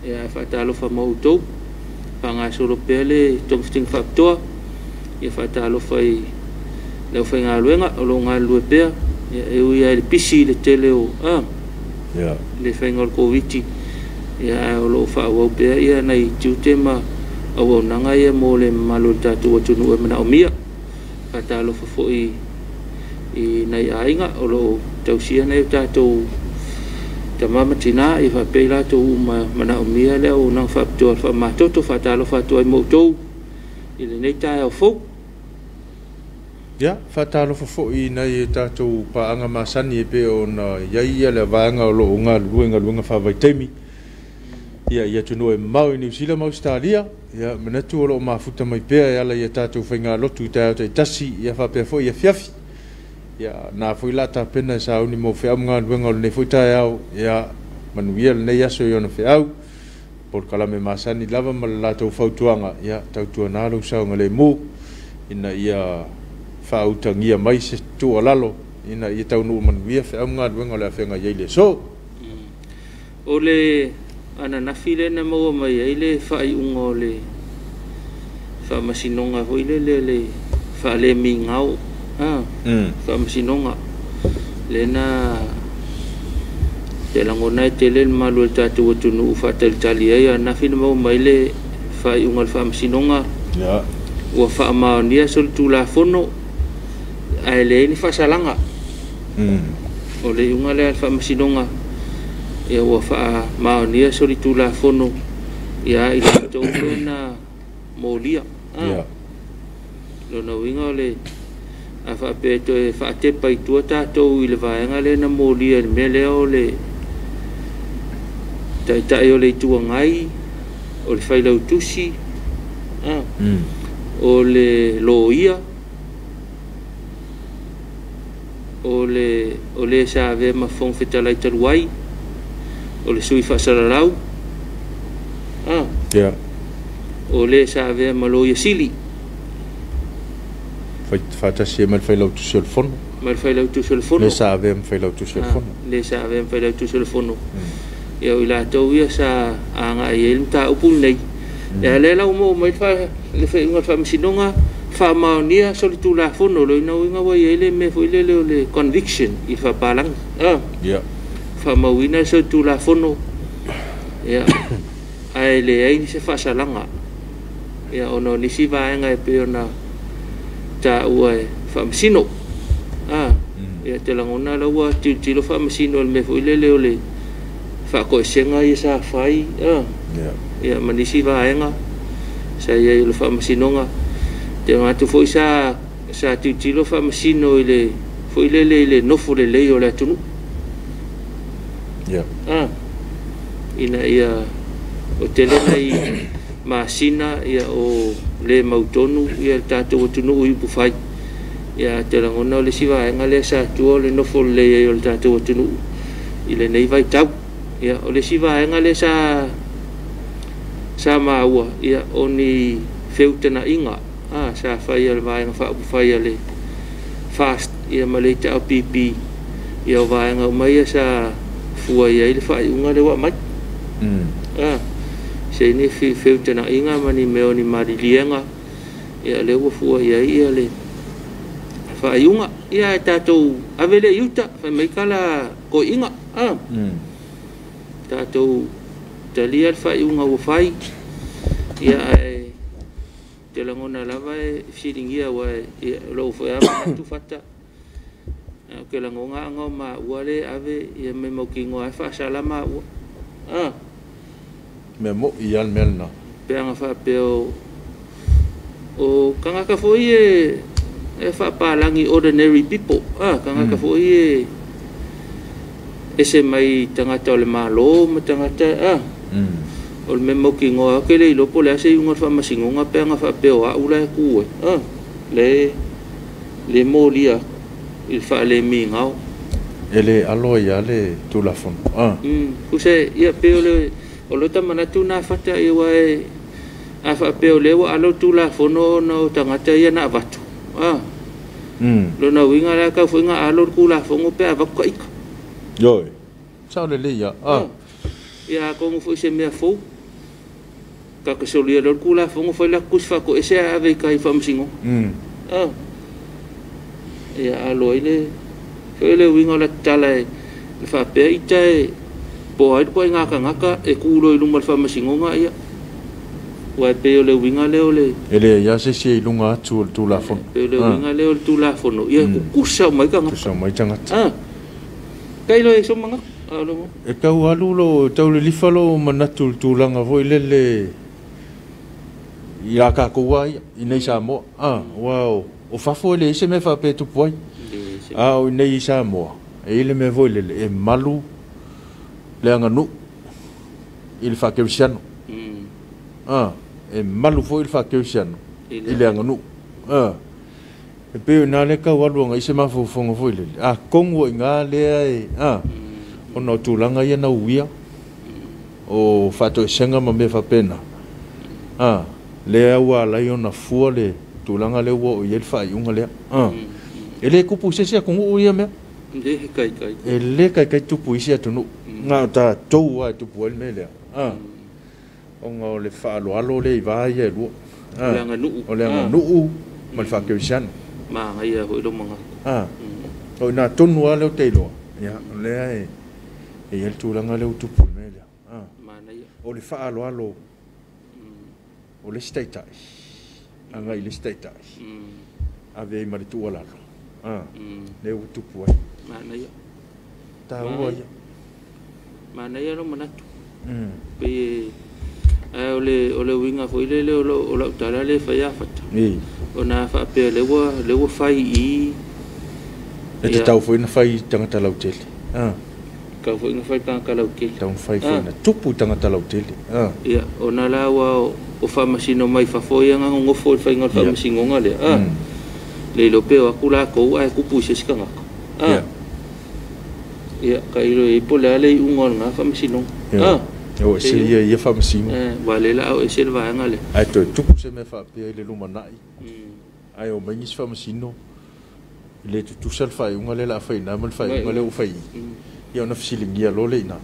e a whatalofa mautou panga solo pe le tongfiting whaptoa ia whatalofa i le fai ngā luenga o lo ngā lue pēr e ui ai le pisi le tele o le fai ngā koviti ia o lo whaawau pēr ia nei tiutema au au nanga ia mo le malo le tātou atunu e mana o mia katalo fafo i nei ainga o lo tausia nei tātou tamama tina i whapei lātou mana o mia le o nang whaptoa whamatoto whatalo whatua i moutou i le nei tāi au fau ya fatalo fo i nei tātou paanga masani e pe ona ia le vaanga o lo ngā luenga whavaitemi ia tunu e mau i New Zealand mau Australia ia manatu o lo mafuta mai pea ia ia tātou whainga lotu tāo te tasi ia whapea fo ia fiafi ia nā fo i lata pena sa uni mo whiau ngā luenga o le fo tai au ia manuia le nei aso i ona whiau por kalame masani lava ma le lātou whautuanga ia tautua nālo saunga le mō ina ia whautangia mai se tua lalo ina i taunu manuia whiau ngā luenga o le awhenga iei le so o le ana nafile na maua mai ai le whai unga o le whamasinonga hoi le whale mi ngau whamasinonga le na te langona e te le malu e tātou atunu whatalitali ai a nafile maua mai le whai unga le whamasinonga ua whaamaonia sol tu la fono ai le ni whasalanga o le unga le whamasinonga ia ua whaamaonia sol tu la fono ia i tātou na molia lona winga o le a whapeto e whaatepa i tua tātou i le vaenga le na molia le mele o le taitai o le tua ngai o le whailau tusi o le loia o le sa ave ma fong fetalai taruai o le sui whasararau o le sa ave ma loia sili Fatasi mal whailau tu sul fono mal whailau tu sul fono le sa ave whailau tu sul fono le sa ave whailau tu sul fono ia o la tau ia sa anga i elm ta upul nei ia le lau mo mai fa le whainga whamasinonga whaamaonia soli tu la fono lo ina winga wa ele me fo ile le conviction i whapalang whaamauina soli tu la fono ia ai le ai se whasalanga ia ono nisi vaenga e pe ona ta ua e whaamasino ia te langona la ua tilo whaamasino me fo ile le whaakoesenga i sa whai ia manisi vaenga sa ia i le whaamasinonga te ngatu fo sa tilo whaamasino i le fo ile le nofo le lei o le atunu ina ia o telena i masina ia o le mautonu ia tātou atunu i pufai ia te langona o le sivaenga le sa tua le nofo le lei o le tātou atunu i le nei vai tau ia o le sivaenga le sa maua ia o ni feutana inga sa whai al vaenga whaapufai le fast ia maleita o pipi ia o vaenga o mai sa fua ia i le whai unga le wa mai se ni feutana inga mani meo ni marilienga ia le ua fua ia le whaaiunga ia e tātou awele iuta whai maikala ko inga tātou talia whaaiunga o whai ia e te langona lava e whiringia wa e lau whaiama tu whata ke langonga anga ma uale ave ia me moki ngoa e whaasalama ua me mo i al melna peanga whaapeo o kangaka foi e whaapalangi ordinary people kangaka foi e se mai tangata o le malo ma tangata o le memo ki ngoa ke le ilopo le ase iunga whaamasingonga peanga whaapeo a ula e kue le molia il whaale mi ngau ele alo ia le tulafon kuse ia peo le o lo tamanatu na whata i wae a whaapeo lewa alo tulafono na o tangata ia na watu lo na winga la ka fuinga alo kula fongo pe avaka ika yoi sao le ia ia ko fu se me fo ka ka solia lo kula fongo foi la kusfa ko ese ave kai famsingo ia alo ile ele winga la tala e fa pe ita po ai ko ngaka e kulo i lumal famsingo nga ia wa pe le winga le ole ele ya se lunga tu la fon pe le winga le tu la fon ia ku sa mai ka sa mai tanga kai lo e so manga alo e ka walu lo tau le lifalo manatu tu langa voi le ia ka ko wai inei sa mo wow o fa fo le se me fa pe tu poi o inei sa mo e le me voi le e malu le anga nu il fa ke siano e malu foi il fa ke siano il anga nu e pe na le ka walu nga ise ma fo fongo foi le kongo nga le ai o no tu langa ia na uia o fa to senga ma me fa pena le awa la yo na fu le tu langa le wo il fa yunga le ele ku pu se ko u ia me le kai ele kai tu pu isi atu nga ta to wa tu pu me le o nga le fa lo alo le va ia lu o le nga nu mal fa ke sian ma nga ia ho lo manga o na tonu ale te lo ya le ai e el tu langa le tu pu me le ma na ia o le fa lo alo o le stata anga i le stata ave mai tu ala le tu pu ma na ia ta o ia ma na ia lo manatu pe ole winga foi le o tala le fa ya fata ona fa pe le wo fai i e te tau foi na fai tangata lautele ka foi na fai tangata lautele tau fai foi na tupu tangata lautele ia ona la wa o fa masino mai fa foi nga ngo foi fai nga fa masingo nga le le lo pe wa kula ko ai ku pu se skanga ia ka ilo e po le ale unga nga fa masino o se ia fa masino vale la o se va nga le ai to tupu se me fa pe le lumanai ai o mangis fa masino le tu sel fa unga le la fa ina mal fa unga le o fa ia na fisilingia lo le ina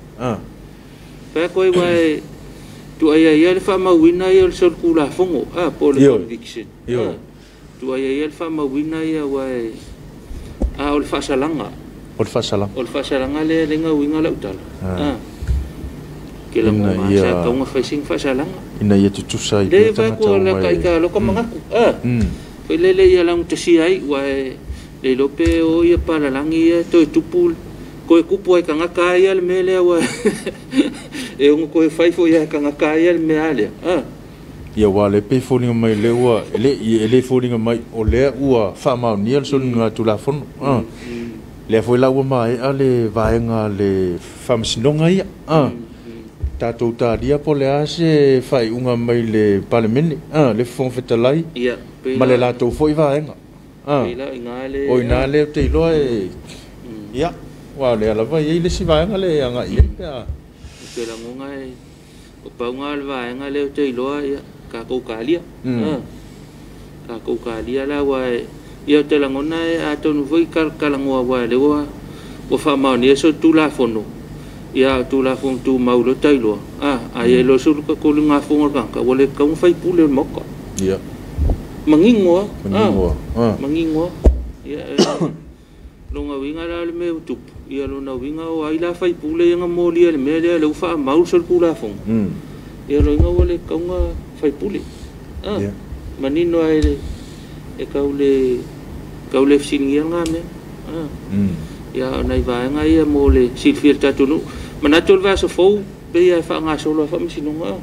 pa ko vai tu ai le fa ma wina ia le sol kula fongo po le conviction tu ai le fa ma wina ia vai o le fa salanga o le fa salanga le nga winga la utala ke la mo sa ka nga fa sing fa salanga ina ia tu sai le va ko la kai ka lo ko manga pe le ia lang te si ai vai le lope o ia para langi ia to tupul ko e kupu ai kanga kai al mele wa e un ko e fai fo ia kanga kai al me ale ia wa le pe fo ni mai le wa le fo ni mai o le ua fa ma ni al son nga tu la fon le foi la wa mai ale vaenga le famsinonga ia tatou taria po le ase fai unga mai le palemene le fon fetalai ia ma le latou foi vaenga o ina le te loa ia wa le ala vai le si vaenga le anga ia pe la ngonga o paunga le vaenga le te loa ia ka ko kalia ka ko kalia la wa ia te la ngona a tonu foi kala ngoa wa le wa o fa ma ni so tu la fono ia tu la fon tu maulo tai loa ai lo sul ko lunga fonga ka wole ka un fai pule moka ia mangingo ia longa winga la le me tup ia lona winga o ai la fai pule nga moli le me le ufa mau sol pula fong ia longa wale kaunga fai pule manino ai e kaule fsingia nga me ia nai va nga ia mole silfir tatunu manatol va so fo be ia fa nga solo fa msinonga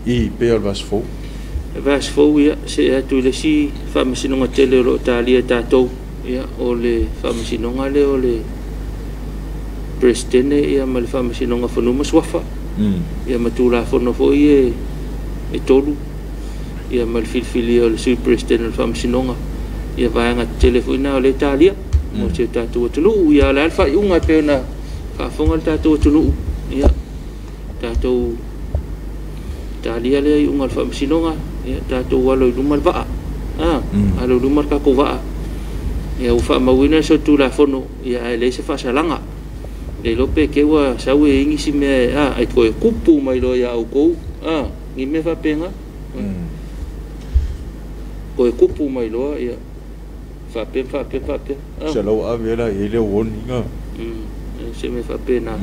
I pe al vas fo vas fo ia se atu le si fa msinonga tele lo talia tatou ia ole fa msinonga le ole prestene ia mal fa msinonga fonu maswafa ia matula fono fo ie e tolu ia mal filfili ole su prestene fa msinonga ia va nga telefona ole talia mo se tatu tulu ia la alfa unga pena fa fonga tatu tulu ia tatu talia le unga fa msinonga ia tatu walo lumal va alo lumal ka ko va ia ufa mawina so tu la fono ia le se fa salanga le lope ke wa sawe ingi si me ai ko kupu mai lo ya ko ni me fa penga ko kupu mai lo ia fa pe se lo avela ele won nga se me fa pena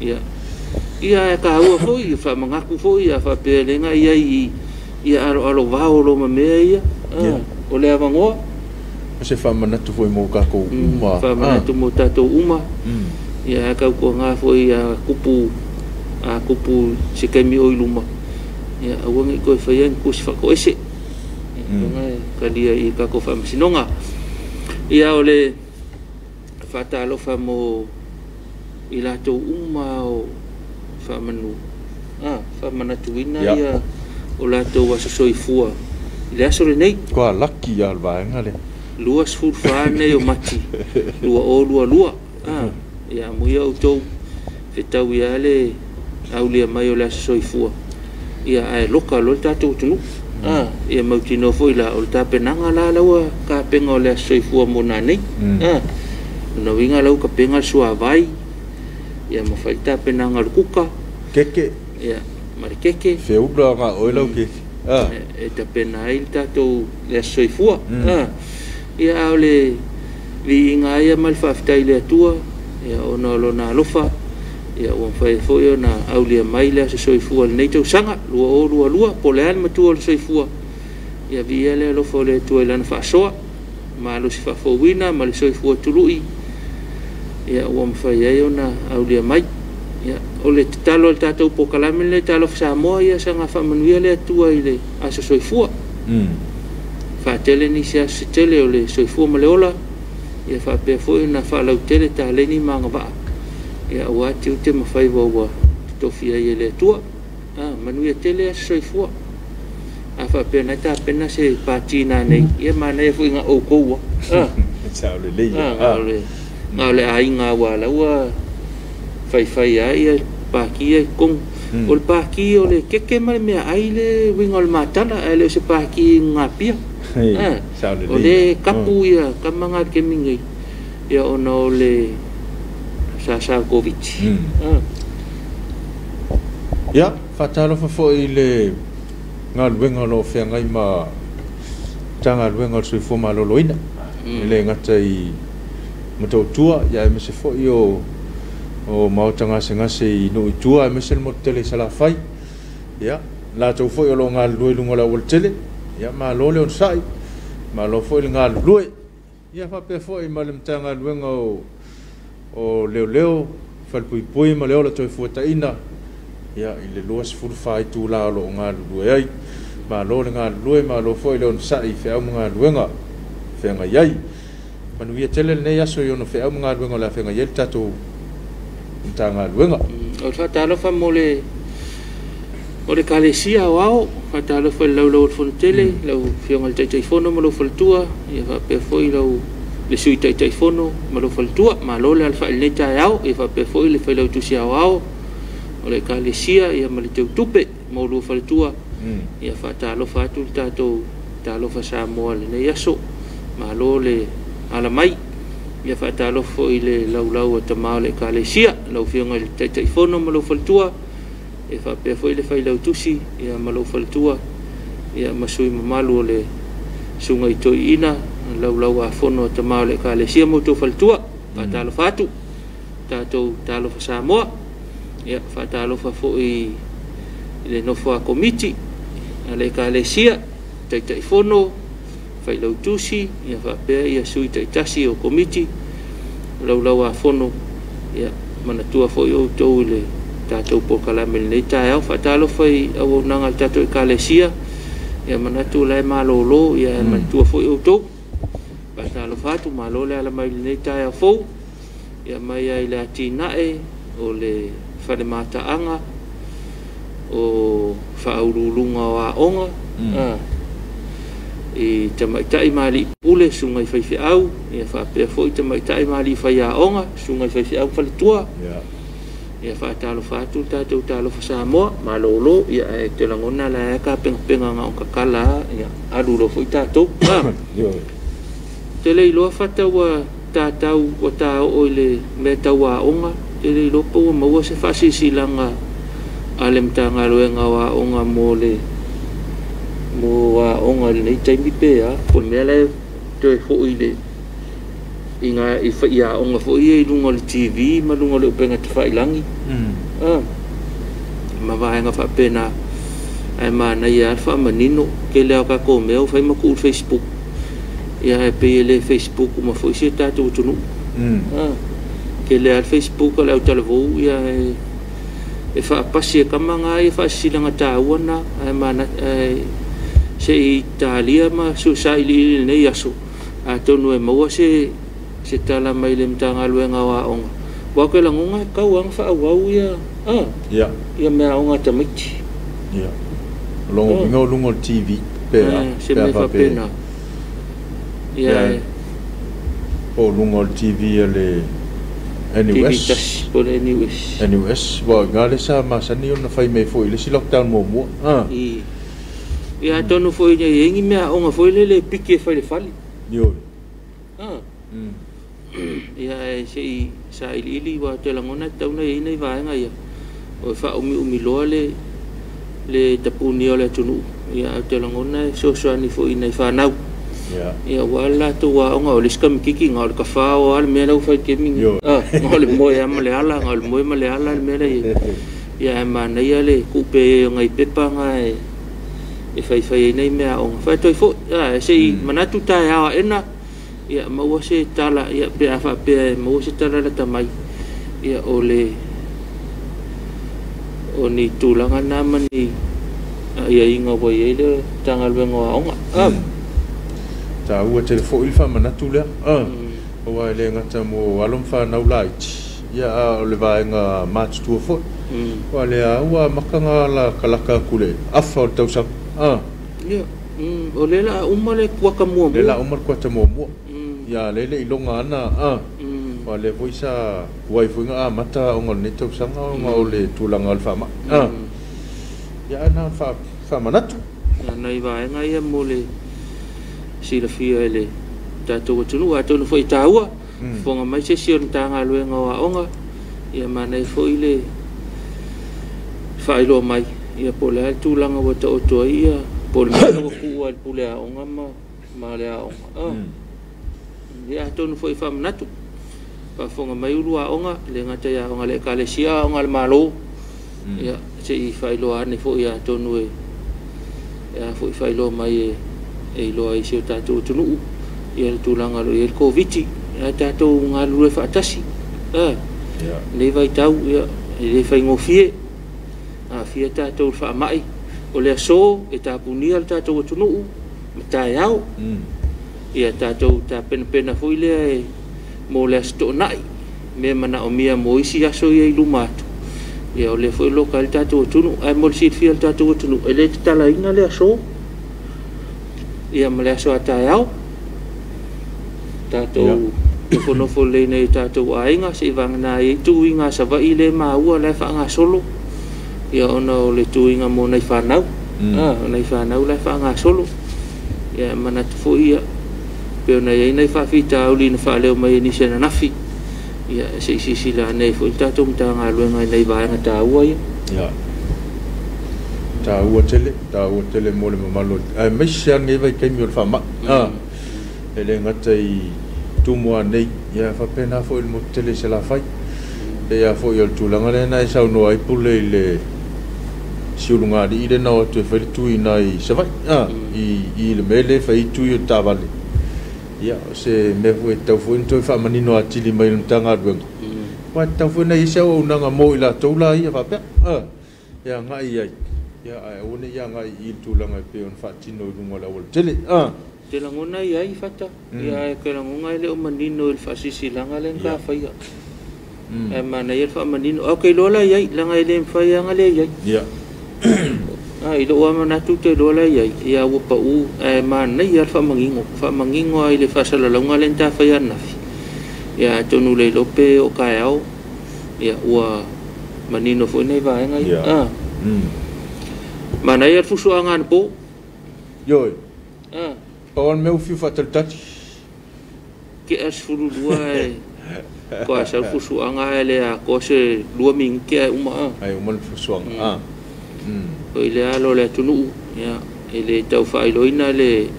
ia ka o foi fa mangaku foi ia fa pe lenga ia alo va o lo me ia o le avango se fa manatu foi mo ka ko uma fa manatu mo tato uma ia ka ko nga foi a kupu se kemi o iluma ia awang ko fa yan ku fa ko ese nga ka dia I ka ko fa msinonga ia ole fa talo fa mo ila to uma o fa manu fa manatu ina ia o la to wa soifua ila so nei ko laki al va ngale luas fulfane o mati lua ia mo ia o to fetau ia le aulia mai o la soifua ia ai loka lo tatu tunu ia mau tino foi la o ta penanga la lawa ka penga o la soifua mo na nei no winga lau ka penga sua vai ia mo falta penanga kuka keke ia mari keke feubra nga o lau keke e ta pena il tatu la soifua ia ole vi inga ia mal faftai le tua ia ona lona lofa ia o fai foi na aulia mai le soifua nei tau sanga lua poleal matua le soifua ia vi ele lo fo le tua lana fa soa ma lo si fa fo wina ma le soifua tului ia o fai ai ona aulia mai ia ole talo le tatu pokalame le talo fa mo ia sanga fa manuia le tua ile aso soifua fa tele ni sia se tele ole soifua maleola ia fa pe foi na fa lau tele ta le ni manga va ia wa tiu te mafai wa tofia ia le tua manuia tele soifua a fa pe na ta pena se patina nei ia mana ia foi nga o ko sa le le ngale ai nga wa la wa fai ia pa ki kong ol pa ki ole keke mai me ai le wingol matala ele se pa ki ngapia ole kapu ia kamanga kemingai ia ono le sa covid ia fatalo fa foi le ngal wenga lo fe ngai ma tanga wenga sui fo ma lo loina le ngatai moto tua ia me se foi o mau tanga senga se no tua me se mo tele sala fai ia la to foi lo ngal lui lungo la wol tele ia ma lo le on sai ma lo foi ngal lui ia fa pe foi ma le tanga wenga o leo fal pui ma leo la to foi ta ina ia ile luas ful fai tu la lo ngal lui ai ma lo ngal lui ma lo foi le on sai fe am ngal wenga fe ngai ai manu ia tele ne ya so yo no fe am ngal wenga la fe ngai tatu tanga luenga o fa talo fa mole o le kalesia wao fa talo fa lo fontele lo fiongal tai fono mo lo faltua ia fa pe foi lo le sui tai fono mo lo faltua ma lo le alfa le tai ao ia fa pe foi le fa lo tusia wao o le kalesia ia ma le tupe mo lo faltua ia fa talo fa tu tato talo fa sa mo le ne yaso ma lo le ala mai ia fa talo foi le lau ta male kalesia lo fiongal tai fono mo lo faltua e fa pe foi le fai lau tusi ia ma lo faltua ia masui mamalu le sunga i toi ina lau a fono te mau le ka le sia mo to faltua pa talo fatu tatou talo fa Samoa ia fa talo fa fo I le no fa komiti ale ka le sia tai fono fa lau tusi ia fa pe ia sui tai tasi o komiti lau a fono ia mana tua fo yo to le tatou po kala me le tai au fa talo fa au nanga tatou ka le sia ia mana tu le malolo ia mana tua fo yo to pa talo fatu malole ala mai le tai au fo ia mai ai le atina o le fale mata anga o faululunga wa onga e tamaitai mali pule sungai fai au ia fa pe foi tamaitai mali fai a onga sungai fai au fale tua ia fa talo fatu tatou talo fa Samoa malolo ia e te langona la ka penga nga o kakala ia alu lo foi tatou te le lo fata wa tatau o ta o le me tawa onga te le lo po mo se fasi silanga alem tanga luenga wa onga mole mo wa onga le tai mi pe a po mele te fo ile inga I fa ia onga fo ia lunga le TV ma lunga le penga te fa ilangi ma va nga fa pena ai ma na ia fa manino ke le ka ko me o fa ma ku Facebook ia pe le Facebook ma fo se tatu tunu ke le al Facebook le televo ia e fa pasi kamanga e fa silanga tawana ai mana se Italia ma su sai li ne yaso a tonu e mo se tala mai le mtanga luenga wa onga wa ke langunga ka wang fa au ia ia me onga tamiti longo TV pe se me fa pena ia o lungo TV le NUS wa ngale sa masani ona fai me foi le si lockdown mo ia tonu foi ne yengi me onga foi le pike fai le fali yo ia sei sa ili wa te langona tauna nei va nga ia o fa umi lo le tapuni o le tunu ia te langona so ni foi nei fa nau ia wala to wa nga o le skam kiki nga o ka fa o al me no fa ke mi ngol mo ya male ala ngol mo male ala me le ia ma na ia le ku pe ngai pepa nga e fai nei me o fa to fo sei manatu ta ya ena ia mau se tala ia pe afa pe mau se tala la tamai ia ole oni tulanga namani ia inga bo ile tangal bengo onga ta ua telefo il fa manatu le o wa le ngata mo walom fa na light ia o le va nga match tu fo wa le ua makanga la kalaka kule afa tau sa ia o le la umale kwa kamu le la umar kwa tamo mo ya le ilonga ana wa le voisa wai funga mata o ngol neto sanga o le tulanga alfa ma ya na fa manatu na iba nga ia mole sila fia ele tatou tunu ato no foi taua fonga mai se sion tanga luenga wa onga ia mana foi le failo mai ia pola tulanga wa to ia pola ku wa pola onga ma le onga ia ato no foi fam natu pa fonga mai urua onga le ngata ia onga le kalesia onga le malo ia se I failo ane foi ato no ia foi failo mai e lo ai se tatou tunu ia tulanga lo ia covid ia tatou ngalu e fatasi le vai tau ia le fai ngofie fia tatou fa mai o le so e tapunia le tatou tunu tai au ia tatou ta pena foi le mo le sto nai me mana o mia mo isi aso ia lumatu ia o le foi local tatou tunu ai mo sit fia tatou tunu ele tala ina le so ia male so ataiao tatou no le nei tatou ainga se vangna I tuinga sa vai le maua le fa nga solo ia ona o le tuinga mo nei fanau nei fanau le fa nga solo ia mana fo ia pe ona nei fa fita o lina fa le mai ni sena nafi ia se sila nei fo tatou mtanga luenga nei va nga taua ia ta ua tele mo le mamalo ai mai se nge vai kai mi fa ma ele ngata I tumua nei ia fa pena fo il motele se la fai e ia fo il tulanga le na sa no ai pule le siulunga di ile na to fa tu nai se vai I le mele fa I tu yo tavale ia se me fu tau fu into fa manino atili mai mtanga dwen wa tau fu na isa o nanga mo ila tola ia fa pe ia ngai ia ia o ne ia ngai I tulanga pe on fa tino lunga la wol tele te langona ia I fata ia ke langonga le o manino il fasisi langa le ka faia mana ia fa manino okay lola ia langa le faia ngale ia ia I lo wa mana tu te lola ia wo pa u mana ia fa mangingo ai le fa sala longa le ta faia na ia tonu le lope o kaao ia wa manino fo nei va nga mana ia fu so anga po yo on meu fiu fatal tati ke as furu dua ko asal fu so anga le a ko se dua ming ke uma ai uma fu so anga o ile alo le tunu ia ile tau fa iloina le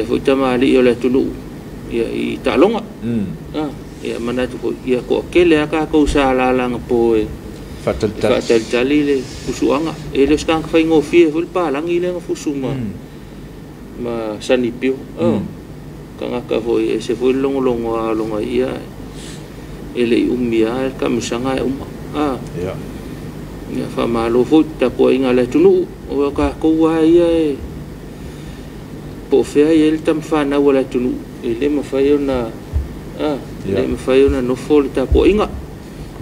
fu tamali o le tunu ia I talonga ia mana tu ia ko kele aka ko sala langa po fatal tali le fusuanga ele skang fa ngo fie ful pa langi le fusuma ma sanipio kanga ka foi se foi longa ia ele umia ka misanga ia fa malo fo ta po inga le tunu o ka ko wa ia po fea ele tam fa na wala tunu ele ma fa na ele ma fa na no fo ta po inga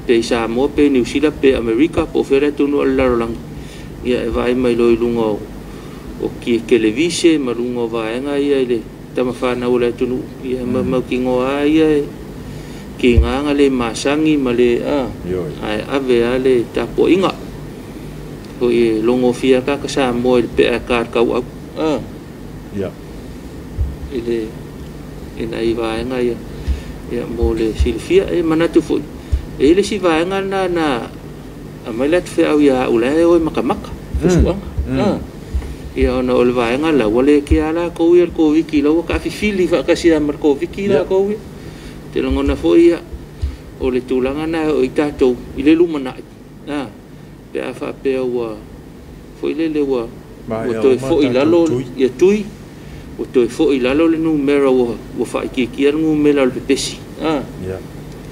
pe sa mo pe New Zealand pe America po fea tunu la lang ia vai mai lo lungo o ki televise marungo vai nga ia ile tam fa na wala tunu ia ma kingo ai ki nga le masangi male ai ave ale ta po inga ko e longo fia ka sa mo pe ka ka ia ile ina iva nga ia mo le silfia e manatu fo ele si va nga na amalat fe au ya ula o makamaka fusuanga ia ona o le va nga la wale ki ala ko ia ko wiki lo ka fi fili fa ka sia mar ko wiki la ko te longona fo ia o le tulanga na o itato ile lumana pe afa pe wa fo ile le wa o to fo ilalo ia tui o to fo ilalo le numero wo fa ki ngu mela le pesi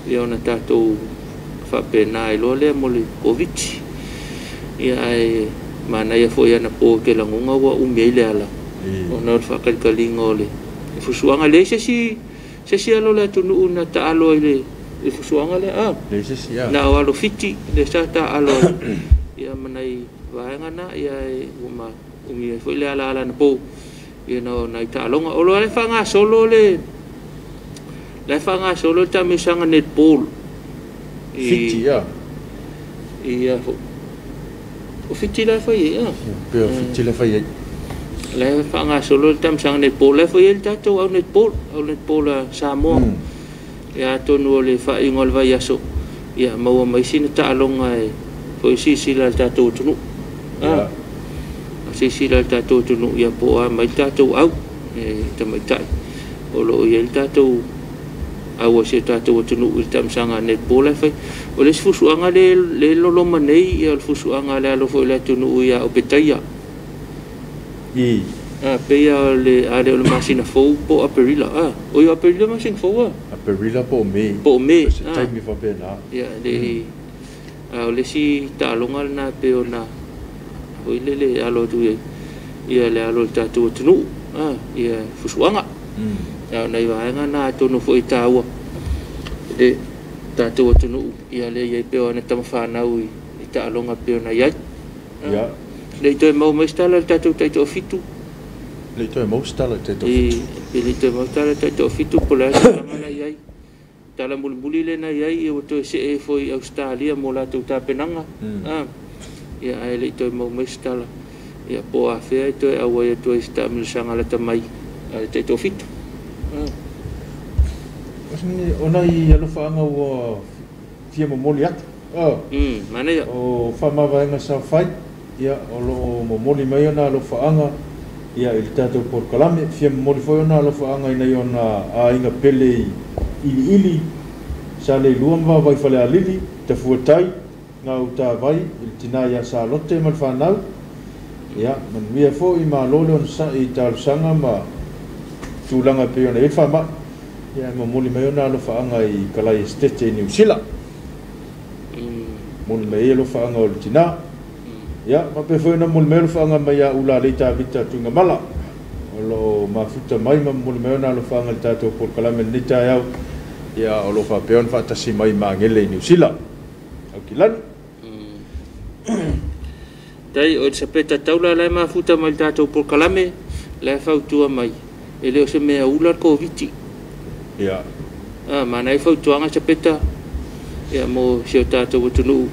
ia ona tato fa pe na lo le mo le covid ia ai mana ia fo ia na po ke la ngunga wa umele ala ona fa kalkalingo le fo suanga le se alo le tunu na ta alo le fo suanga le le se na alo fiti le sa ta alo ia manai vaenga na ia uma umi fo le ala na po ia no na ta longa o le fanga solo le ta mi sanga netball fiti ia o fiti la fa ia pe fiti la fa ia le fanga solo tam sanga netball le fa ia ta to au netball sa mo ia to no le fa ingol va yaso ia mau mai sin ta longa fo si la ta to tunu si la ta to tunu ia po mai ta to au ta mai ta o lo ia ta to au se ta to tunu tam sanga netball le fa o le fusuanga le lo manei ia fusuanga le lo fo le tunu ia o petaya pe ia le ale o masina fo po aperila o ia aperila masina fo aperila po me se tai mi fa pena ia le o le si ta longa na pe ona o le alo tu ia le alo ta tu tunu ia fusuanga ia nei va nga na tu no fo ita wa de ta tu tunu ia le ia pe ona tam fa na u ita longa pe ona ia le to mo mestala ta tu to fitu le to mo stala te to le to mo stala te to fitu pola nga ia tala mulbuli le na ia o to se foi Australia mo la tu ta penanga ia ai le to mo mestala ia po a fe to a wa to sta mil sanga la tamai te to fitu ona I alo fa nga o fia mo moli at mana ia o fa ma va nga sa fai ia o lo mo moli mai na lo fa nga ia i tātou Porokalame fia mori foi ona alofaanga ina i ona a inga pele ili sa le lua mawai fale a lili te fuatai ngā uta vai i tina ia sa lote mal whanau ia manuia fo i ma lole on sa i tālusanga ma tūlanga pe ona e whama ia ma moli mai ona alofaanga i Kalai Estate i New Zealand moli mai alofaanga o le tina ya ma pe foi na mol mel fanga mai ya ula le ta vita tunga mala lo ma futa mai ma mol mel na lo fanga ta to Porokalame ni ta ya o lo fa pe on fa ta si mai ma ngele New Zealand akilan dai o se peta taula la ma futa mai ta to Porokalame la fa tu mai ele o se me ula ko viti ya ma nai fa tu anga se peta ya mo se ta to tunu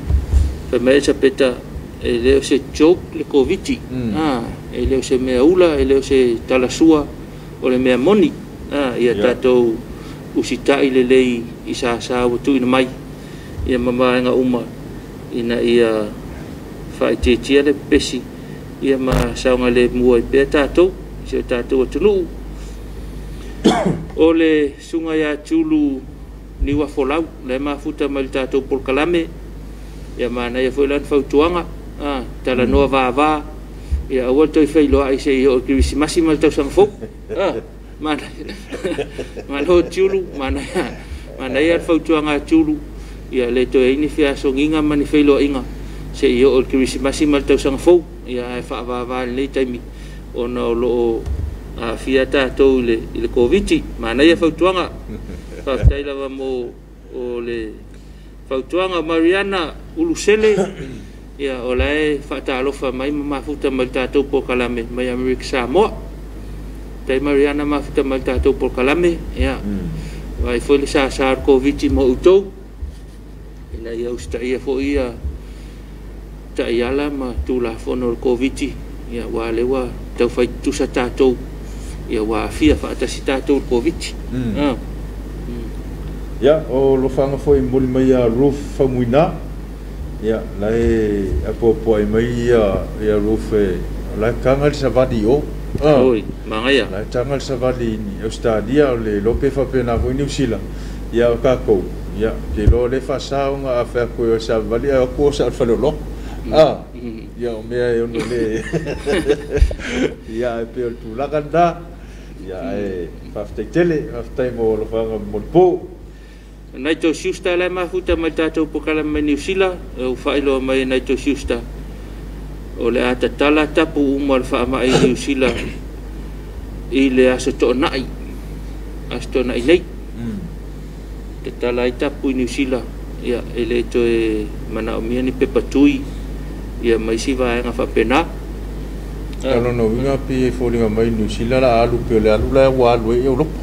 pe me se peta ele o se joke le koviti ele o se mea ula ele o se talasua o le mea moni ia tatou usitai le lei i sa watu ina mai ia mamaenga uma ina ia whaitetia le pesi ia ma saunga le mua i pēr tatou se tatou atunu o le sunga ia tulu ni wafolau le mafuta ma le tatou Porokalame ia mana ia foi lan fautuanga tala noa va ia awal toi fai loa i se i o Krismasi mal tau sang fok mana malo tulu mana ia fautuanga tulu ia le toi ini fia songinga mani fai loa inga se i o Krismasi mal tau sang fok ia e fa va le taimi ona lo a fia tatou le koviti mana ia fautuanga fa taila va mo o le fautuanga Mariana Ulusele ia o lai whaatalofa mai mafuta mai tātou Porokalame mai Amerika Samoa tai Mariana mafuta mai tātou Porokalame ia vai foi le sa koviti mo utou ila ia usta ia fo ia ta iala ma tula fono koviti ia walewa tau fai tusa tātou ia wa fia whaatasi tātou koviti ia o lo fanga foi moli mai a roof famuina ya lai apo ai mai ya rufe la kangal savadi o oi mangaya la kangal savadi ni Australia le lope fa pena vo New Zealand ya ka ko ya ke lo le fa sa nga afa ko savadi a ko sa fa lo ya o me yo no le ya pe tu la ganda ya fa tele afta mo lo fa mo po nai to siusta la mafuta mai tatou Porokalame New Zealand o whailo mai nai to siusta o le ata tala tapu umar wha mai New Zealand i le aso to nai nei te tala i tapu i New Zealand ia ele to e mana o mia ni pepatui ia mai si vaenga whapena no winga pi folinga mai New Zealand la alu pe le alu la wa alu e o lopo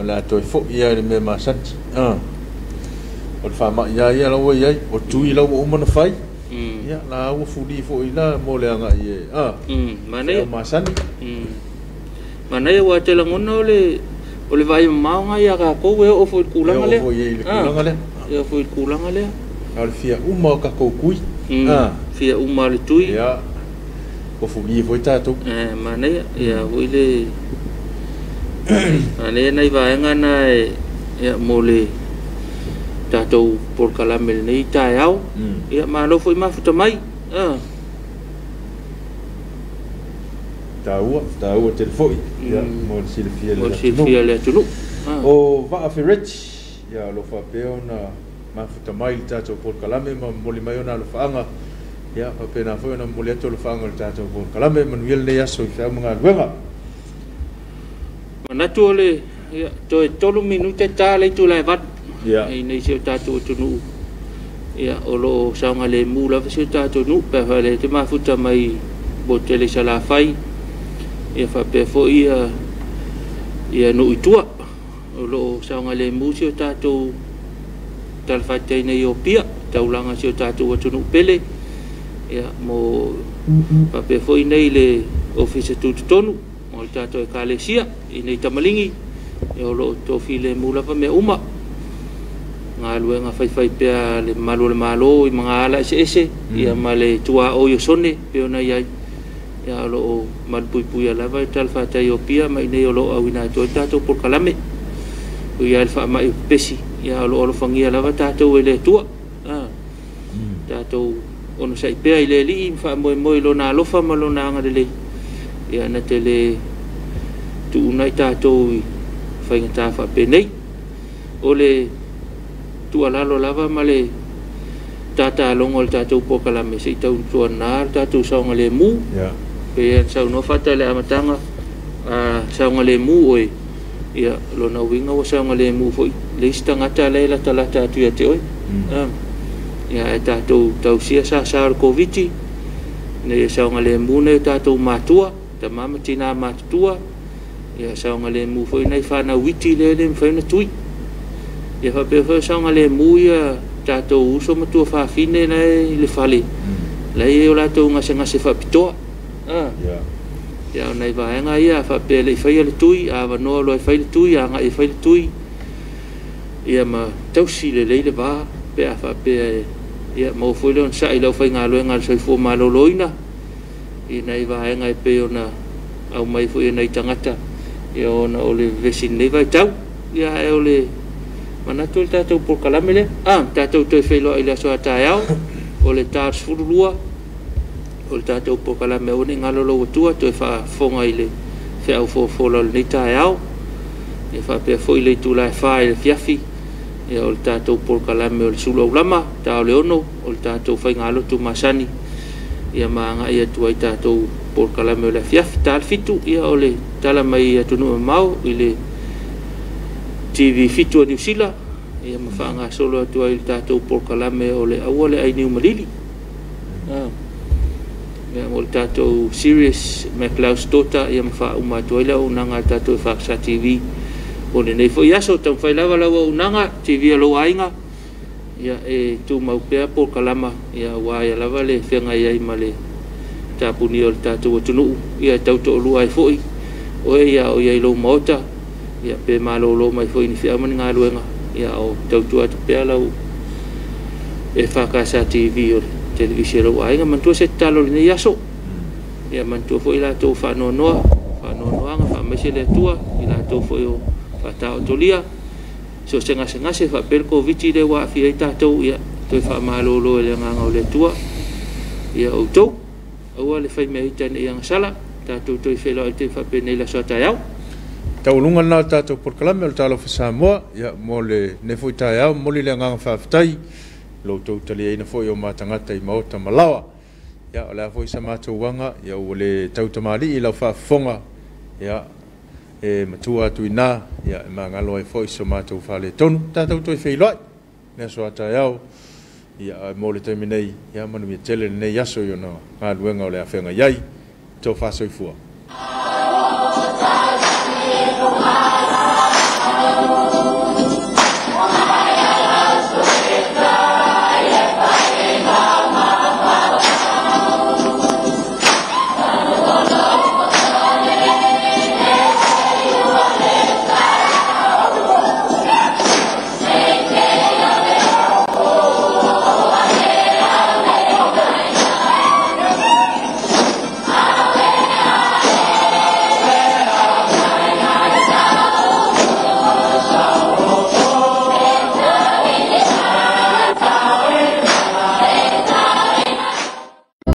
la toi fo ia le me masanti o fa ma ia lo ia o tu i lo o mana fai ia la o fudi fo ila mo le anga ia mana o masani mana ia wa te langona o le vai maunga ia ka ko we o fo kulanga le ia fo kulanga le al fia uma ka ko kui fia uma le tui ia o fudi fo tato mana ia o ile ane nai vaenga na ia mole tatou Porokalame nei tai au ia malo foi mafuta mai taua te foi ia mo silfia le tunu o va aferet ia lo fa peona mafuta mai tatou Porokalame ma moli mai ona lo faanga ia pa pena foi ona moli to lo faanga tatou Porokalame manuel nei aso fa mga luenga Manatu ole ia to 3 minute ta le tu lai vat ia nei se tatu tunu ia olo saunga le mula se tatu nu pe le te mafuta mai botele sala fai ia fa pe fo ia no itua olo saunga le mu se tatu tal fate nei opia taulanga se tatu tunu pele ia mo pa pe fo nei le office tu tonu o tato e kalesia i nei tamalingi e o lo tofile mula pa me uma nga luenga fai pea le malo i mga ala ese ia ma le tua o yo sone pe ona iai ia lo mal pui lava tal fa tai o pia mai nei o lo awina to tato por kalame o ia fa mai pesi ia lo fangia lava tato ele tua tato ono sai pe ile li fa mo lo na lo fa malo na ngale ia na tele tu unai tato fa ngata fa pe nei ole tu ala lo lava male tata longol tato po kalame sei tau tuana tato sa ngale mu pe sa no fata le amatanga sa ngale mu oi ia lo na winga wa sa ngale mu foi le stangata le la tala tatu ya te oi ia tato tau sia sa covid ne sa ngale mu ne tato matua ta mama tina matua ia sa ngale mu foi nei fa na witi le fa na tui ia fa pe sa ngale mu ia tato uso matua fa fine le fali la ia la to nga se fa pitoa ya nei va nga ia fa pe le fai le tui a va no lo fai le tui a nga e fai le tui ia ma tau si le va pe a fa pe ia mo foi le sa i lo fai nga lo nga so fo ma lo loina i nei va nga e pe ona au mai foi nei tangata ia ona o le vesin nei vai tau ia e o le mana tu tato por kalamele tato to felo ila so atayao o le tar furulua o le tato por kalame o ni ngalo lo tua to fa fonga ile fe au fo lo ni tayao e fa pe fo ile tu la fa ile fiafi e o le tato por kalame o le sulo ulama ta o le ono o le tato fa ngalo tu masani ia manga ia tu ai tato por kalame o le fiafi tal fitu ia o le tala mai atu no mau ile TV fitu New Zealand ia mafanga solo atu ai tatou por kalame o le awale ai New Malili ia o tatou serious McLeod tota ia mafa uma tu ai la unanga tatou fa sa TV o le nei fo yaso tam fai lava la unanga TV lo ainga ia e tu mau pe por kalama ia wa ia lava le fenga ia male tapuni o tatou tunu ia tauto lu ai foi o ia lo mota ia pe malolo mai foi ni fia mani ngaluenga ia o tautua te pe lau e whakasa TV o televisio lo ainga mantua se talo ni yaso ia mantua foi la tau whanonoa nga whamese le tua i la tau foi o whatao tolia so senga se whapel COVID le wa fia i tatou ia toi whamalolo e le nganga o le tua ia o tau aua le whai mea itane i angasala tatou toi whelo i te whapenei la soa taiau taulunga na tatou por kalame o le talo fa Samoa ia mo le ne foi taiau mo le nganga whaftai lo tau tali aina foi o matangata i maota malawa ia o le foi sa matou wanga ia o le tau tamali i lau whafonga ia e matua atu ina ia e mangalo e foi so matou whale tonu tatou toi whailoi ne soa taiau ia mo le taiminei ia manu mi tele nei yaso yo na ngā luenga o le awhenga iai tau whasoifua